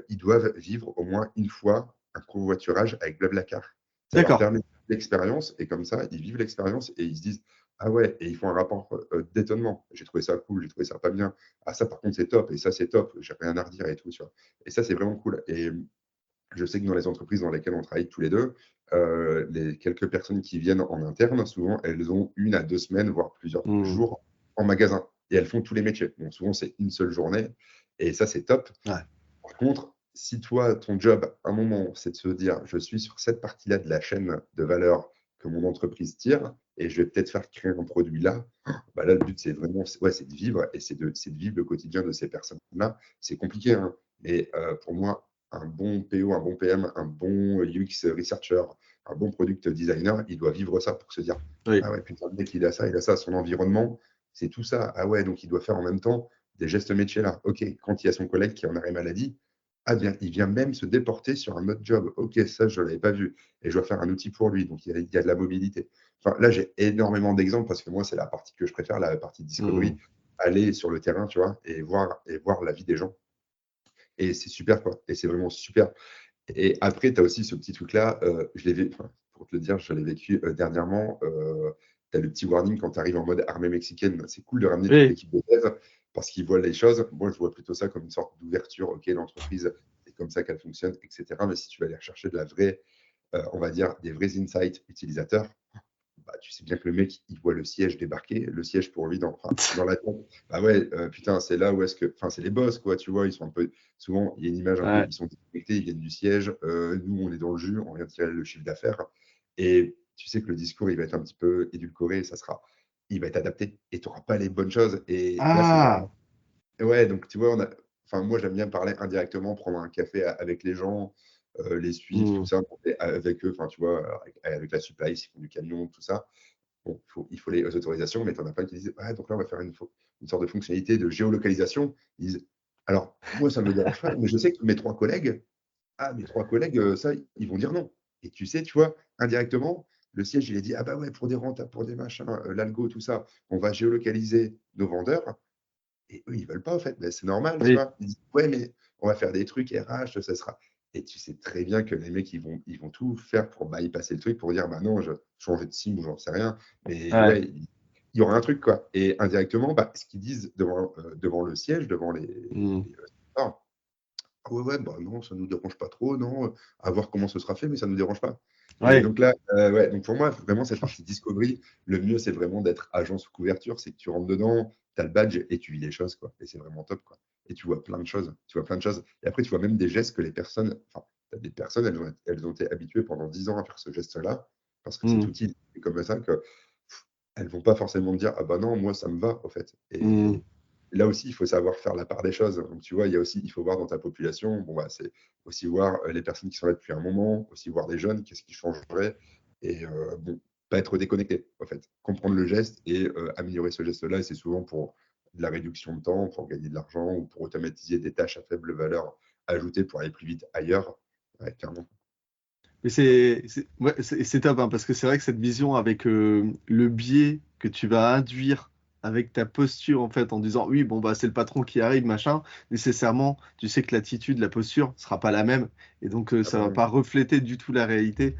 ils doivent vivre au moins une fois un covoiturage avec Blablacar. Ça leur D'accord. permet l'expérience et comme ça, ils vivent l'expérience et ils se disent: «Ah ouais», et ils font un rapport, d'étonnement. «J'ai trouvé ça cool, j'ai trouvé ça pas bien. Ah ça par contre c'est top et ça c'est top, j'ai rien à redire» et tout, tu vois? Et ça, c'est vraiment cool. Et je sais que dans les entreprises dans lesquelles on travaille tous les 2, les quelques personnes qui viennent en interne, souvent, elles ont 1 à 2 semaines, voire plusieurs Mm. jours en magasin et elles font tous les métiers. Donc souvent, c'est une seule journée et ça, c'est top. Ouais. Par contre, si toi, ton job, à un moment, c'est de se dire: «Je suis sur cette partie-là de la chaîne de valeur que mon entreprise tire et je vais peut-être faire créer un produit là», bah là, le but, c'est vraiment ouais, c'est de vivre et c'est de vivre le quotidien de ces personnes-là. C'est compliqué, hein, mais pour moi, un bon PO, un bon PM, un bon UX researcher, un bon product designer, il doit vivre ça pour se dire: Oui. «Ah ouais, putain, le mec, il a ça, son environnement, c'est tout ça. Ah ouais, donc il doit faire en même temps des gestes métiers là. OK, quand il y a son collègue qui est en arrêt maladie, ah bien, il vient même se déporter sur un autre job. OK, ça, je ne l'avais pas vu et je dois faire un outil pour lui, donc il y a de la mobilité». Enfin, là, j'ai énormément d'exemples parce que moi, c'est la partie que je préfère, la partie discovery, Mm. aller sur le terrain, tu vois? Et voir la vie des gens et c'est super, quoi, et c'est vraiment super. Et après, tu as aussi ce petit truc-là, je l'ai vé enfin, pour te le dire, je l'ai vécu, dernièrement, tu as le petit warning quand tu arrives en mode armée mexicaine. C'est cool de ramener toute Oui. l'équipe de dev parce qu'ils voient les choses. Moi, je vois plutôt ça comme une sorte d'ouverture. OK, l'entreprise, c'est comme ça qu'elle fonctionne et cetera. Mais si tu vas aller rechercher de la vraie, on va dire des vrais insights utilisateurs, bah, tu sais bien que le mec, il voit le siège débarquer, le siège pour lui dans la tête. Bah ouais, putain, c'est là où est-ce que, enfin, c'est les boss, quoi, tu vois, ils sont un peu, souvent, il y a une image un peu, Ouais. ils sont déconnectés, ils viennent du siège, nous, on est dans le jus, on vient tirer le chiffre d'affaires. Et tu sais que le discours, il va être un petit peu édulcoré, il va être adapté et tu n'auras pas les bonnes choses. Et là, c'est vraiment, Ah. ouais, donc tu vois, enfin, moi, j'aime bien parler indirectement, prendre un café avec les gens, les suivre, tout Mm. ça, et avec eux, enfin, tu vois, avec la supply, s'ils font du camion, tout ça. Bon, il faut les autorisations, mais tu en as plein qui disent: «Ah, donc là, on va faire une sorte de fonctionnalité de géolocalisation». Ils disent: «Alors, moi, ça ne me dérange pas, mais je sais que mes 3 collègues, ça, ils vont dire non». Et tu sais, tu vois, indirectement, le siège, il a dit: «Ah bah ouais, pour des rentables, pour des machins, l'algo, tout ça, on va géolocaliser nos vendeurs». Et eux, ils veulent pas, en fait. Mais c'est normal, tu Oui. vois? Ils disent: «Ouais, mais on va faire des trucs RH, ça sera», et tu sais très bien que les mecs, ils vont tout faire pour bypasser le truc, pour dire: «Bah non, je changer de SIM ou j'en sais rien». Mais Ouais. ouais, il y aura un truc, quoi. Et indirectement, bah, ce qu'ils disent devant le siège, devant Mm. ah, ah ouais, ouais, bah non, ça nous dérange pas trop, non, à voir comment ce sera fait, mais ça nous dérange pas. Et Ouais. donc là, ouais, donc pour moi, vraiment cette partie discovery, le mieux, c'est vraiment d'être agent sous couverture. C'est que tu rentres dedans, tu as le badge et tu vis les choses, quoi, et c'est vraiment top, quoi. Et tu vois plein de choses, et après tu vois même des gestes que les personnes, enfin, tu as des personnes, elles ont été habituées pendant 10 ans à faire ce geste-là, Parce que cet Mmh. outil est comme ça que elles vont pas forcément dire: «Ah bah non, moi ça me va, au fait». Mmh. Et là aussi, il faut savoir faire la part des choses. Donc tu vois, il faut voir dans ta population, bon, bah, c'est aussi voir, les personnes qui sont là depuis un moment, aussi voir les jeunes, qu'est-ce qui changerait et bon, pas être déconnecté, en fait. Comprendre le geste et améliorer ce geste-là et c'est souvent pour de la réduction de temps, pour gagner de l'argent ou pour automatiser des tâches à faible valeur ajoutée pour aller plus vite ailleurs. Ouais, clairement. Mais ouais, c'est top, hein, parce que c'est vrai que cette vision avec le biais que tu vas induire avec ta posture, en fait, en disant oui, bon, bah, c'est le patron qui arrive, machin, nécessairement, tu sais que l'attitude, la posture sera pas la même. Et donc, Ah ça bah va oui. pas refléter du tout la réalité.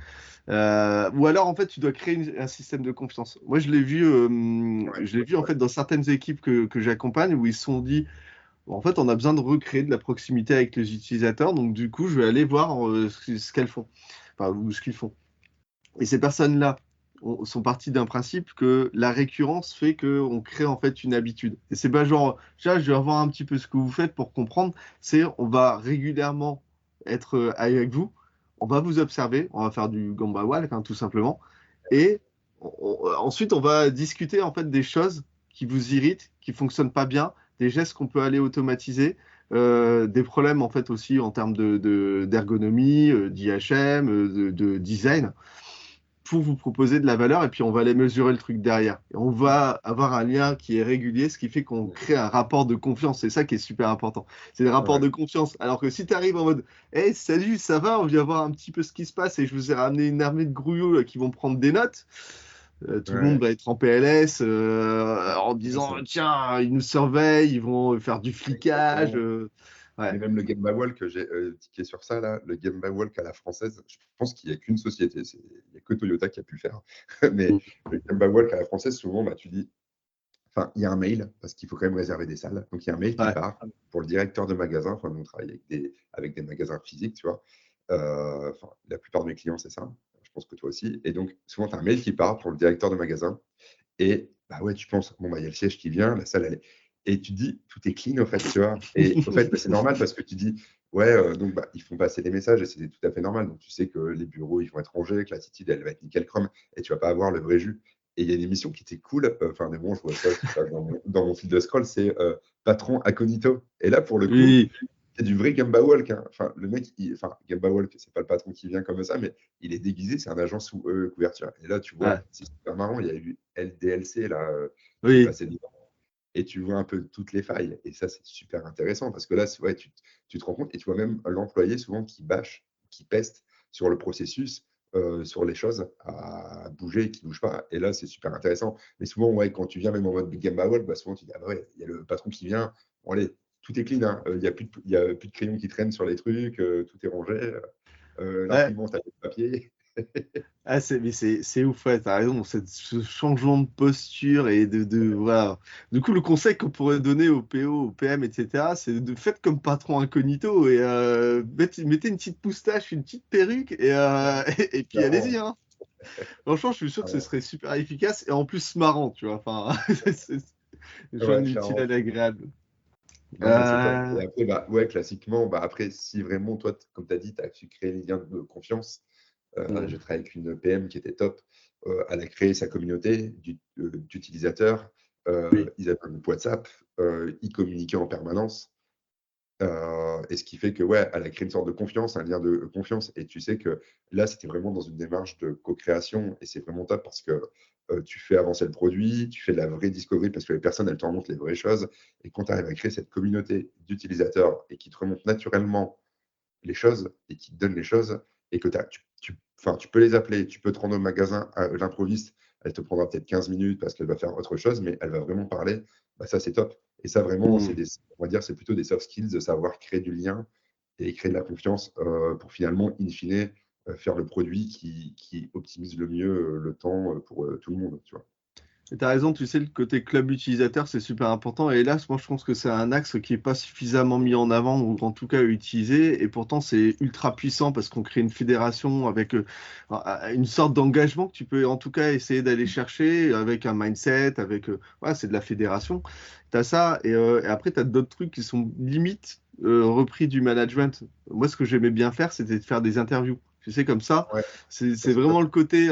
Ou alors, en fait, tu dois créer un système de confiance. Moi, Ouais, je l'ai vu, en ouais. fait, dans certaines équipes que j'accompagne où ils se sont dit, bon, en fait, on a besoin de recréer de la proximité avec les utilisateurs. Donc, du coup, je vais aller voir ce qu'elles font, enfin, ou ce qu'ils font. Et ces personnes-là sont parties d'un principe que la récurrence fait qu'on crée en fait une habitude. Et c'est pas genre, je vais revoir un petit peu ce que vous faites pour comprendre. C'est, on va régulièrement être avec vous, on va vous observer, on va faire du gamba walk, hein, tout simplement. Et ensuite, on va discuter en fait des choses qui vous irritent, qui fonctionnent pas bien, des gestes qu'on peut aller automatiser. Des problèmes en fait aussi en termes d'ergonomie, d'IHM, de design, pour vous proposer de la valeur et puis on va aller mesurer le truc derrière. Et on va avoir un lien qui est régulier, ce qui fait qu'on Mmh. crée un rapport de confiance. C'est ça qui est super important. C'est le rapport Ouais. de confiance. Alors que si tu arrives en mode hey, salut, ça va, on vient voir un petit peu ce qui se passe et je vous ai ramené une armée de grouillots là, qui vont prendre des notes. Tout le monde Ouais. va être en PLS en Ouais, disant tiens, ils nous surveillent, ils vont faire du flicage. exactement. Ouais. Mais même le Game by Walk, j'ai tiqué sur ça là, le Game by Walk à la française, je pense qu'il y a qu'une société, il y a que Toyota qui a pu le faire. Mais Mm. le Game by Walk à la française, souvent, bah, tu dis enfin, il y a un mail, parce qu'il faut quand même réserver des salles. Donc il y a un mail qui Ouais. part pour le directeur de magasin. Enfin, nous, on travaille avec des magasins physiques, tu vois? Enfin, la plupart de mes clients, c'est ça. Je pense que toi aussi. Et donc souvent, tu as un mail qui part pour le directeur de magasin et bah, ouais, tu penses: «Bon, bah, il y a le siège qui vient, la salle, elle est» et tu te dis: «Tout est clean, au fait», tu vois? Et au fait, bah, c'est normal parce que tu dis: «Ouais, donc bah, ils font passer des messages et c'est tout à fait normal». Donc tu sais que les bureaux, ils vont être rangés, que l'attitude, elle va être nickel chrome et tu vas pas avoir le vrai jus. Et il y a une émission qui était cool, enfin, mais bon, je vois ça qui passe dans mon fil de scroll, c'est, Patron Incognito. Et là, pour le coup, Oui. c'est du vrai Gamba Walk, hein. Enfin, le mec, enfin, Gamba Walk, c'est pas le patron qui vient comme ça, mais il est déguisé, c'est un agent sous, couverture. Et là, tu Ouais. vois, c'est super marrant, il y a eu LDLC là, qui est Oui. passé devant et tu vois un peu toutes les failles et ça, c'est super intéressant parce que là, ouais, tu te rends compte et tu vois même l'employé souvent qui bâche, qui peste sur le processus, sur les choses à bouger et qui ne bougent pas et là, c'est super intéressant. Mais souvent, ouais, quand tu viens même en mode Big Gamba Walk, bah, souvent tu dis: «Ah bah ouais, il y a le patron qui vient, bon allez, tout est clean, hein, il y a plus de crayons qui traînent sur les trucs, tout est rangé, Ouais. l'imprimante a plus de papier». Ah, c'est ouf, ouais, tu raison, ce changement de posture et voilà. Du coup, le conseil qu'on pourrait donner aux PO, aux PM, et cetera, c'est de faites comme patron incognito et mettez une petite moustache, une petite perruque et et puis allez-y, Clairement. hein. Franchement, je suis sûr Ah que ce ouais. serait super efficace et en plus marrant, tu vois? Enfin, c'est Ouais, joindre l'utile clairement. à l'agréable. Non, mais c'est top. Heu, Et après, bah, ouais, classiquement, bah, après, si vraiment toi, comme tu as dit, tu as su créer les liens de confiance, mmh, je travaille avec une PM qui était top. Elle a créé sa communauté d'utilisateurs. oui. Ils avaient un groupe WhatsApp, ils communiquaient en permanence. Et ce qui fait que, ouais, elle a créé une sorte de confiance, un lien de confiance et tu sais que là, c'était vraiment dans une démarche de co-création et c'est vraiment top parce que, tu fais avancer le produit, tu fais de la vraie discovery parce que les personnes, elles te remontent les vraies choses et quand tu arrives à créer cette communauté d'utilisateurs et qui te remontent naturellement les choses et qui te donnent les choses et que enfin, tu peux les appeler, tu peux te rendre au magasin à l'improviste, elle te prendra peut-être 15 minutes parce qu'elle va faire autre chose, mais elle va vraiment parler, bah, ça, c'est top et ça, vraiment, Mmh. on va dire, c'est plutôt des soft skills de savoir créer du lien et créer de la confiance, pour finalement, in fine, faire le produit qui optimise le mieux, le temps, pour, tout le monde, tu vois? Et tu raison, tu sais, le côté club utilisateur, c'est super important. Et là, moi, je pense que c'est un axe qui est pas suffisamment mis en avant ou en tout cas utilisé. Et pourtant, c'est ultra puissant parce qu'on crée une fédération avec une sorte d'engagement que tu peux en tout cas essayer d'aller chercher avec un mindset, avec ouais, c'est de la fédération. Tu as ça. Et après, tu as d'autres trucs qui sont limite repris du management. Moi, ce que j'aimais bien faire, c'était de faire des interviews. Tu sais, comme ça, Ouais, ça, c'est c'est top. vraiment le côté.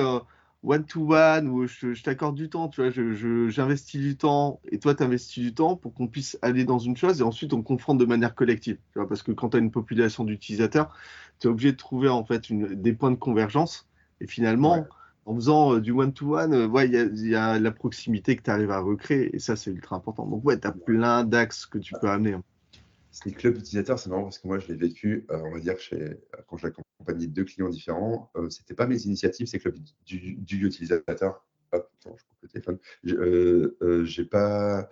one-to-one où je t'accorde du temps, tu vois, j'investis du temps et toi t'investis du temps pour qu'on puisse aller dans une chose et ensuite on confronte de manière collective, tu vois, parce que quand tu as une population d'utilisateurs, tu es obligé de trouver en fait des points de convergence et Ouais. finalement, en faisant du one-to-one, ouais, il y a la proximité que tu arrives à recréer et ça c'est ultra important. Donc ouais, tu as plein d'axes que tu peux amener, hein. Ces clubs utilisateurs, c'est marrant parce que moi, je l'ai vécu, on va dire, quand j'ai accompagné 2 clients différents. C'était pas mes initiatives, ces clubs du utilisateur. Hop, attends, je coupe le téléphone. J'ai pas,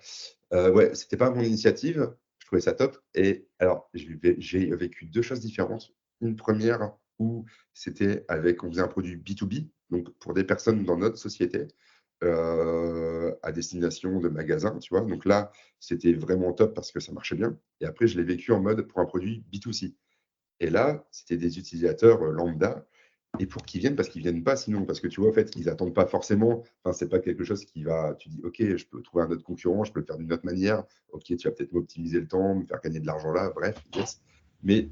ouais, c'était pas mon initiative. Je trouvais ça top et alors, j'ai vécu 2 choses différentes. Une première où on faisait un produit B2B, donc pour des personnes dans notre société, à destination de magasins, tu vois? Donc là, c'était vraiment top parce que ça marchait bien et après je l'ai vécu en mode pour un produit B2C et là, c'était des utilisateurs, lambda et pour qu'ils viennent parce qu'ils viennent pas sinon. Parce que tu vois, en fait, ils attendent pas forcément, enfin, c'est pas quelque chose qui va tu dis: «OK, je peux trouver un autre concurrent, je peux le faire d'une autre manière. OK, tu vas peut-être m'optimiser le temps, me faire gagner de l'argent là», bref, yes. Mais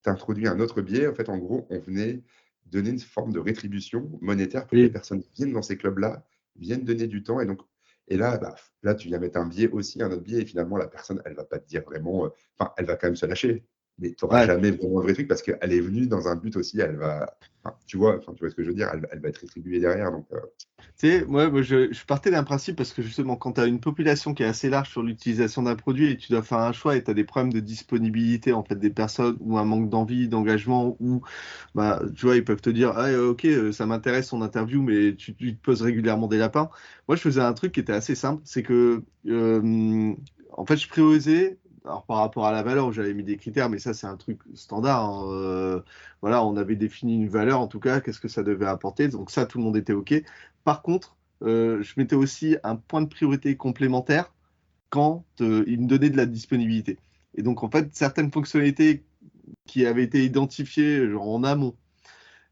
tu introduit un autre biais. En fait, en gros, on venait donner une forme de rétribution monétaire pour que les Oui, personnes viennent dans ces clubs-là, viennent donner du temps et là, bah, là, tu viens mettre un biais aussi, un autre biais et finalement la personne, elle va pas te dire vraiment, enfin, elle va quand même se lâcher, mais tu auras ouais. jamais vraiment un vrai truc parce qu'elle est venue dans un but aussi, elle va enfin, tu vois ce que je veux dire? Elle va être rétribuée derrière donc Tu sais, moi, je partais d'un principe parce que justement, quand tu as une population qui est assez large sur l'utilisation d'un produit et tu dois faire un choix et tu as des problèmes de disponibilité en fait des personnes ou un manque d'envie, d'engagement ou bah tu vois, ils peuvent te dire ah, ok, ça m'intéresse son interview, mais tu te poses régulièrement des lapins. Moi, je faisais un truc qui était assez simple, c'est que en fait, je priorisais. Alors, par rapport à la valeur, j'avais mis des critères, mais ça, c'est un truc standard, hein. Voilà, on avait défini une valeur, en tout cas, qu'est-ce que ça devait apporter. Donc, ça, tout le monde était OK. Par contre, je mettais aussi un point de priorité complémentaire quand il me donnait de la disponibilité. Et donc, en fait, certaines fonctionnalités qui avaient été identifiées genre en amont,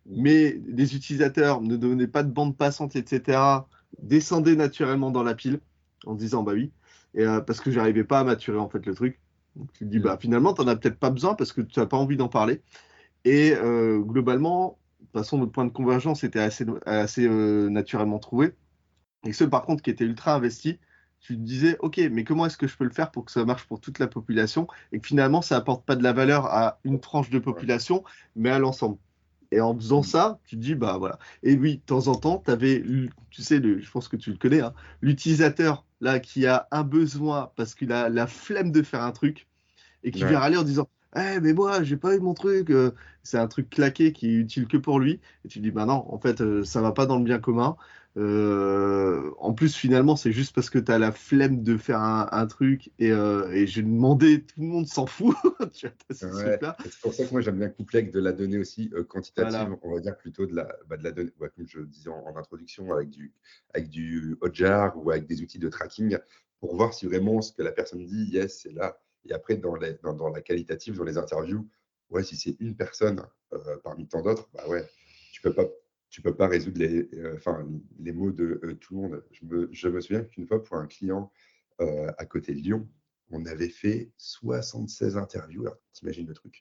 mmh, mais les utilisateurs ne donnaient pas de bande passante, etc., descendaient naturellement dans la pile en se disant bah oui, et, parce que j'arrivais pas à maturer en fait le truc. Donc, tu te dis bah mmh, finalement, tu n'en as peut-être pas besoin parce que tu n'as pas envie d'en parler. Et globalement, de toute façon, notre point de convergence était assez naturellement trouvé. Et ceux, par contre, qui étaient ultra investis, tu te disais, OK, mais comment est-ce que je peux le faire pour que ça marche pour toute la population et que finalement, ça apporte pas de la valeur à une tranche de ouais, population, mais à l'ensemble. Et en faisant mmh, ça, tu te dis, bah voilà. Et oui, de temps en temps, tu avais, tu sais, je pense que tu le connais, hein, l'utilisateur là qui a un besoin parce qu'il a la flemme de faire un truc et qui vient ouais, râler en disant, eh, mais moi, j'ai pas eu mon truc, c'est un truc claqué qui est utile que pour lui. Et tu dis, bah non, en fait, ça va pas dans le bien commun. En plus, finalement, c'est juste parce que tu as la flemme de faire un truc et j'ai demandé, tout le monde s'en fout. Tu vois, t'as ce ouais truc-là. et c'est pour ça que moi j'aime bien coupler avec de la donnée aussi, Voilà. quantitative, on va dire plutôt de la donnée, ouais, comme je disais en introduction avec du Hotjar ou avec des outils de tracking pour voir si vraiment ce que la personne dit, yes, c'est là et après dans la qualitative, dans les interviews, ouais, si c'est une personne, parmi tant d'autres, bah, ouais, tu peux pas tu peux pas résoudre enfin, les maux de, tout le monde. Je me souviens qu'une fois pour un client, à côté de Lyon, on avait fait 76 interviews, alors tu le truc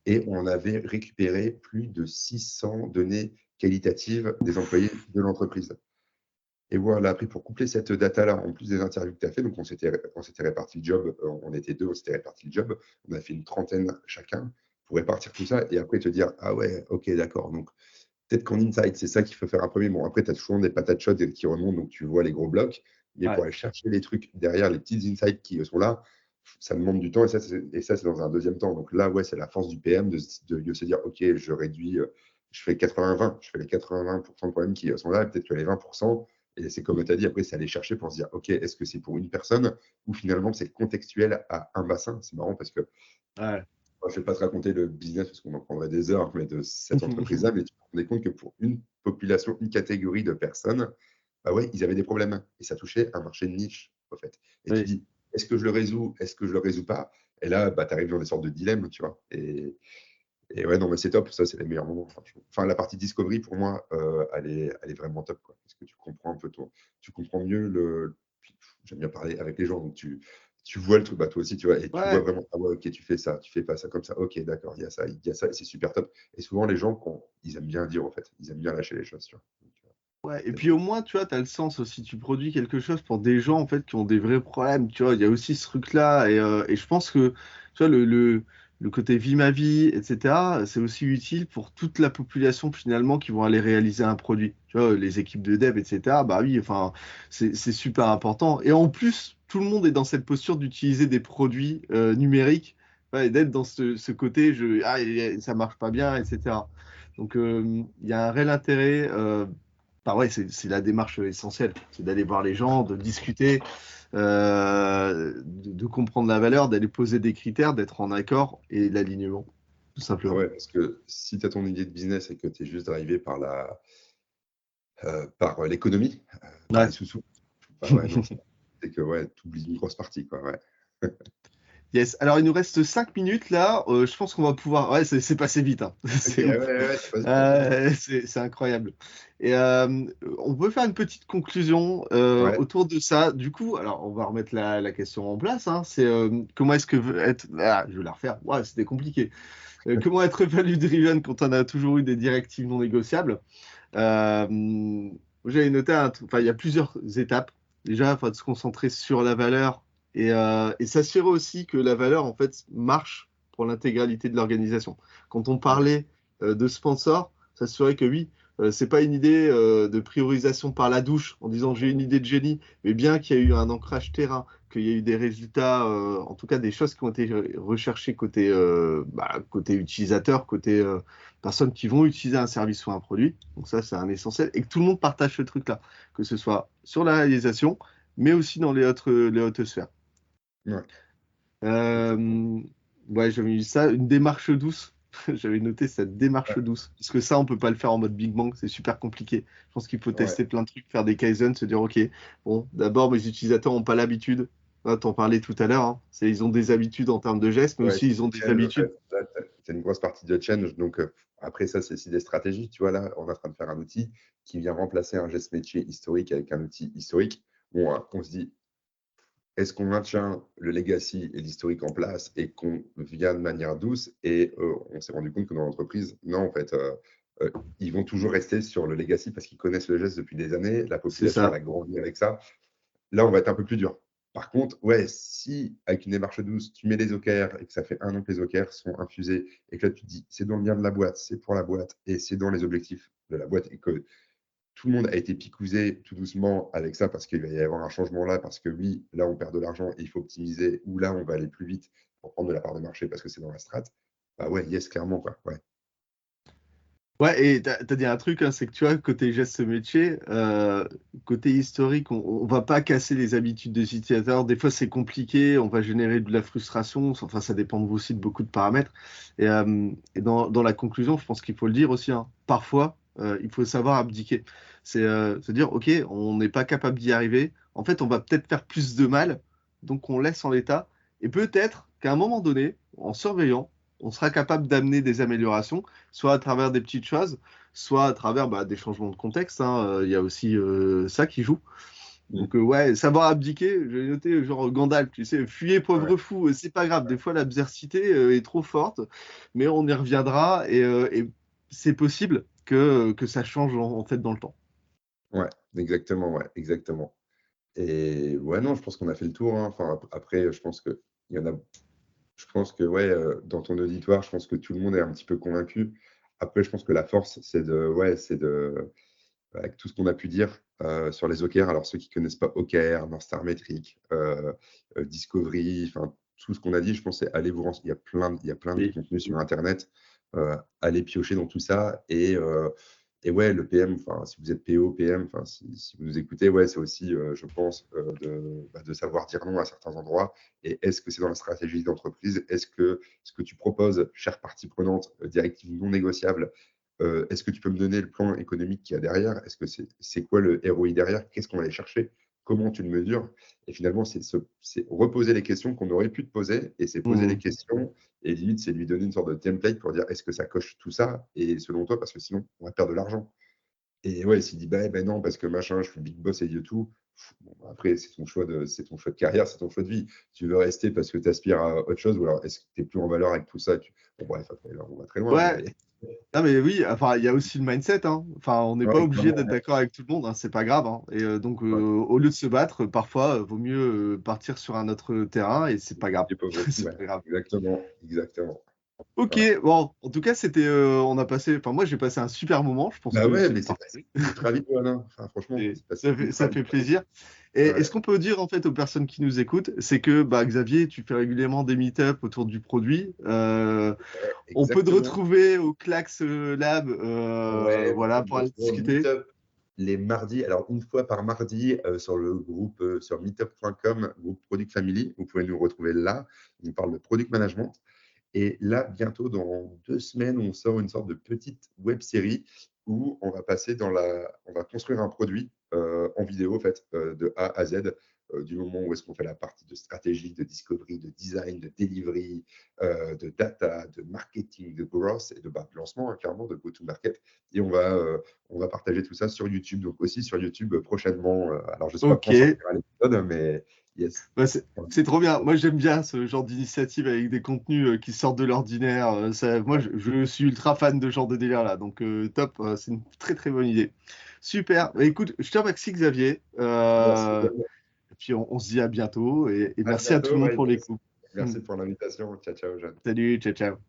et on avait récupéré plus de 600 données qualitatives des employés de l'entreprise et voilà, après pour coupler cette data-là, en plus des interviews que tu as fait, donc on s'était réparti le job, on était 2, on s'était réparti le job. On a fait une trentaine chacun pour répartir tout ça et après te dire: «Ah ouais, OK, d'accord, donc peut-être qu'en insight, c'est ça qu'il faut faire un premier. Bon, après, tu as toujours des patates chaudes qui remontent, donc tu vois les gros blocs. Mais Ouais. pour aller chercher les trucs derrière, les petites insights qui sont là, ça demande du temps et ça, c'est dans un deuxième temps. Donc là, ouais, c'est la force du PM de se dire, OK, je réduis, je fais 80-20, je fais les 80-20% de problèmes qui sont là, et peut-être que les 20%, et c'est comme tu as dit, après, c'est aller chercher pour se dire, OK, est-ce que c'est pour une personne ou finalement c'est contextuel à un bassin. C'est marrant parce que Ouais. moi, je ne vais pas te raconter le business parce qu'on en prendrait des heures, mais de cette entreprise-là, mais tu te rendais compte que pour une population, une catégorie de personnes, bah ouais, ils avaient des problèmes et ça touchait un marché de niche, en fait. Et tu Oui. dis: «Est-ce que je le résous? Est-ce que je le résous pas?» Et là, bah, tu arrives dans des sortes de dilemmes, tu vois? Et ouais, non, mais c'est top, ça, c'est les meilleurs moments, franchement. Enfin, la partie discovery pour moi, elle est vraiment top, quoi, parce que tu comprends un peu tu comprends mieux puis, j'aime bien parler avec les gens, donc tu vois le truc, bah, toi aussi, tu vois? Et tu vois Ouais. vraiment: «Ah ouais, OK, tu fais ça, tu fais pas ça comme ça. OK, d'accord, il y a ça et c'est super top» et souvent les gens ils aiment bien dire, en fait, ils aiment bien lâcher les choses, tu vois? Donc Ouais, et puis au moins, tu vois, tu as le sens aussi. Tu produis quelque chose pour des gens, en fait, qui ont des vrais problèmes. Tu vois, il y a aussi ce truc-là. Et je pense que, tu vois, le côté vie ma vie, etc., c'est aussi utile pour toute la population, finalement, qui vont aller réaliser un produit. Tu vois, les équipes de dev, etc., bah oui, enfin, c'est super important. Et en plus, tout le monde est dans cette posture d'utiliser des produits numériques, ouais, et d'être dans ce côté, ça marche pas bien, etc. Donc, il y a un réel intérêt. Bah ouais, c'est la démarche essentielle, c'est d'aller voir les gens, de discuter, de comprendre la valeur, d'aller poser des critères, d'être en accord et l'alignement, tout simplement. Ouais, parce que si tu as ton idée de business et que tu es juste drivé par par l'économie, par Ouais. les sous-sous, bah ouais, non, c'est que ouais, tu oublies une grosse partie, quoi, ouais. Yes. Alors, il nous reste 5 minutes là. Je pense qu'on va pouvoir. Ouais, c'est passé vite, hein. OK, C'est ouais, ouf. ouais, ouais, ça passe vite, hein. C'est incroyable. Et on peut faire une petite conclusion Ouais, autour de ça. Du coup, alors on va remettre la question en place, hein. C'est comment est-ce que être. Ah, je vais la refaire. Ouais, c'était compliqué. Comment être value driven quand on a toujours eu des directives non négociables? J'avais noté enfin, il y a plusieurs étapes. Déjà, il faut se concentrer sur la valeur et s'assurer aussi que la valeur, en fait, marche pour l'intégralité de l'organisation. Quand on ouais, parlait de sponsor, s'assurer que oui, c'est pas une idée de priorisation par la douche en disant j'ai une idée de génie, mais bien qu'il y a eu un ancrage terrain, qu'il y a eu des résultats, en tout cas des choses qui ont été recherchées côté utilisateur, côté personnes qui vont utiliser un service ou un produit. Donc ça, c'est un essentiel. Et que tout le monde partage ce truc-là, que ce soit sur la réalisation, mais aussi dans les hautes sphères. ouais, exactement. Euh, ouais, j'avais mis ça, une démarche douce. J'avais noté cette démarche Ouais, douce. Parce que ça, on peut pas le faire en mode Big Bang, c'est super compliqué. Je pense qu'il faut ouais, tester plein de trucs, faire des Kaizen, se dire, OK, bon, d'abord, mes utilisateurs n'ont pas l'habitude. Ah, t'en parlais tout à l'heure, hein. Ils ont des habitudes en termes de gestes, mais ouais, aussi c'est ils ont du des change, en habitudes. fait. Là, tu une grosse partie de change, donc après ça, c'est aussi des stratégies. Tu vois, là, on est en train de faire un outil qui vient remplacer un geste métier historique avec un outil historique. Bon, on se dit, est-ce qu'on maintient le legacy et l'historique en place et qu'on vient de manière douce? Et on s'est rendu compte que dans l'entreprise, non, en fait, euh, ils vont toujours rester sur le legacy parce qu'ils connaissent le geste depuis des années. La C'est population, elle ça. a grandi avec ça. Là, on va être un peu plus dur. Par contre, ouais, si avec une démarche douce, tu mets les OKR et que ça fait un an que les OKR sont infusés et que là, tu te dis, c'est dans le bien de la boîte, c'est pour la boîte et c'est dans les objectifs de la boîte et que tout le monde a été picousé tout doucement avec ça parce qu'il va y avoir un changement là, parce que oui, là, on perd de l'argent et il faut optimiser, ou là, on va aller plus vite pour prendre de la part de marché parce que c'est dans la strat. Bah ouais, yes, clairement, quoi. Ouais, Ouais, et t'as dit un truc, hein, c'est que tu vois, côté geste métier, côté historique, on va pas casser les habitudes des utilisateurs. Des fois, c'est compliqué, on va générer de la frustration. Enfin, ça dépend aussi de beaucoup de paramètres. Et dans la conclusion, je pense qu'il faut le dire aussi, hein, parfois, il faut savoir abdiquer. C'est se dire, OK, on n'est pas capable d'y arriver. En fait, on va peut-être faire plus de mal, donc on laisse en l'état. Et peut-être qu'à un moment donné, en surveillant, on sera capable d'amener des améliorations soit à travers des petites choses, soit à travers des changements de contexte, hein. Il y a aussi ça qui joue. mm, Donc ouais, savoir abdiquer, j'ai noté genre Gandalf, tu sais, fuyez ouais, pauvre fou, c'est pas grave, des fois l'adversité est trop forte, mais on y reviendra et c'est possible que ça change en fait dans le temps. ouais, exactement, ouais, exactement. Et ouais, non, je pense qu'on a fait le tour, hein. Enfin, après, je pense que il y en a. Je pense que ouais, dans ton auditoire, je pense que tout le monde est un petit peu convaincu. Après, je pense que la force, c'est de, ouais, c'est de, avec tout ce qu'on a pu dire sur les OKR. Alors, ceux qui connaissent pas OKR, North Star Metric, Discovery, enfin, tout ce qu'on a dit, je pense, c'est allez vous renseigner. Il y a plein de Oui. contenus sur Internet. Allez piocher dans tout ça. Et ouais, le PM, enfin, si vous êtes PO, PM, enfin, si vous nous écoutez, ouais, c'est aussi, je pense, de savoir dire non à certains endroits. Et est-ce que c'est dans la stratégie d'entreprise? Est-ce que ce que tu proposes, chère partie prenante, directive non négociable, est-ce que tu peux me donner le plan économique qu'il y a derrière? Est-ce que c'est quoi le ROI derrière? Qu'est-ce qu'on va aller chercher? Comment tu le mesures? Et finalement, c'est reposer les questions qu'on aurait pu te poser, et c'est poser les Mhm. questions, et limite, c'est lui donner une sorte de template pour dire est-ce que ça coche tout ça? Et selon toi, parce que sinon, on va perdre de l'argent. Et ouais, s'il dit bah, eh ben non, parce que machin, je suis le big boss et tout. Bon, bah, après, c'est ton choix de carrière, c'est ton choix de vie. Tu veux rester parce que tu aspires à autre chose, ou alors est-ce que tu es plus en valeur avec tout ça? Bon, bref, après, là, on va très loin, Ouais, mais. Ah mais oui, enfin il y a aussi le mindset, hein. Enfin, on n'est pas Ouais, obligé clairement, d'être d'accord avec tout le monde, hein, c'est pas grave, hein. Et donc ouais. au lieu de se battre, parfois vaut mieux partir sur un autre terrain et c'est pas grave. Les pauvres aussi, C'est ouais. pas grave. Exactement, exactement. Ok, Voilà. bon, en tout cas c'était, on a passé, enfin moi j'ai passé un super moment. Je pense Bah que ouais, c'est mais c'est passé partagé. ultra vite, Johanna. Enfin, franchement, Et c'est passé ultra ça vite. fait plaisir. Et ce Ouais, qu'on peut dire en fait aux personnes qui nous écoutent, c'est que bah, Xavier, tu fais régulièrement des meet-up autour du produit. ouais, On peut te exactement. retrouver au Clax Lab, Ouais, vous voilà, pouvez me pour aller retrouver au discuter. Meetup les mardis, alors une fois par mardi, sur le groupe, sur meetup.com, groupe Product Family. Vous pouvez nous retrouver là. On parle de product management. Et là, bientôt, dans 2 semaines, on sort une sorte de petite web série où on va construire un produit en vidéo, en fait, de A à Z, du moment où est-ce qu'on fait la partie de stratégie, de discovery, de design, de delivery, de data, de marketing, de growth et de lancement, hein, clairement, de go-to-market. Et on va partager tout ça sur YouTube, donc aussi sur YouTube prochainement. Alors, je ne sais pas quand Ok, sortira l'épisode, mais yes. bah, c'est trop bien. Moi j'aime bien ce genre d'initiative avec des contenus qui sortent de l'ordinaire. Moi je suis ultra fan de ce genre de délire là, donc top, c'est une très très bonne idée. Super. Bah, écoute, je te remercie Xavier. Merci. Et puis on se dit à bientôt et À merci à tout bientôt, le monde Mike. pour l'écoute. Merci pour l'invitation. Ciao, ciao, Jeanne. Salut, ciao ciao.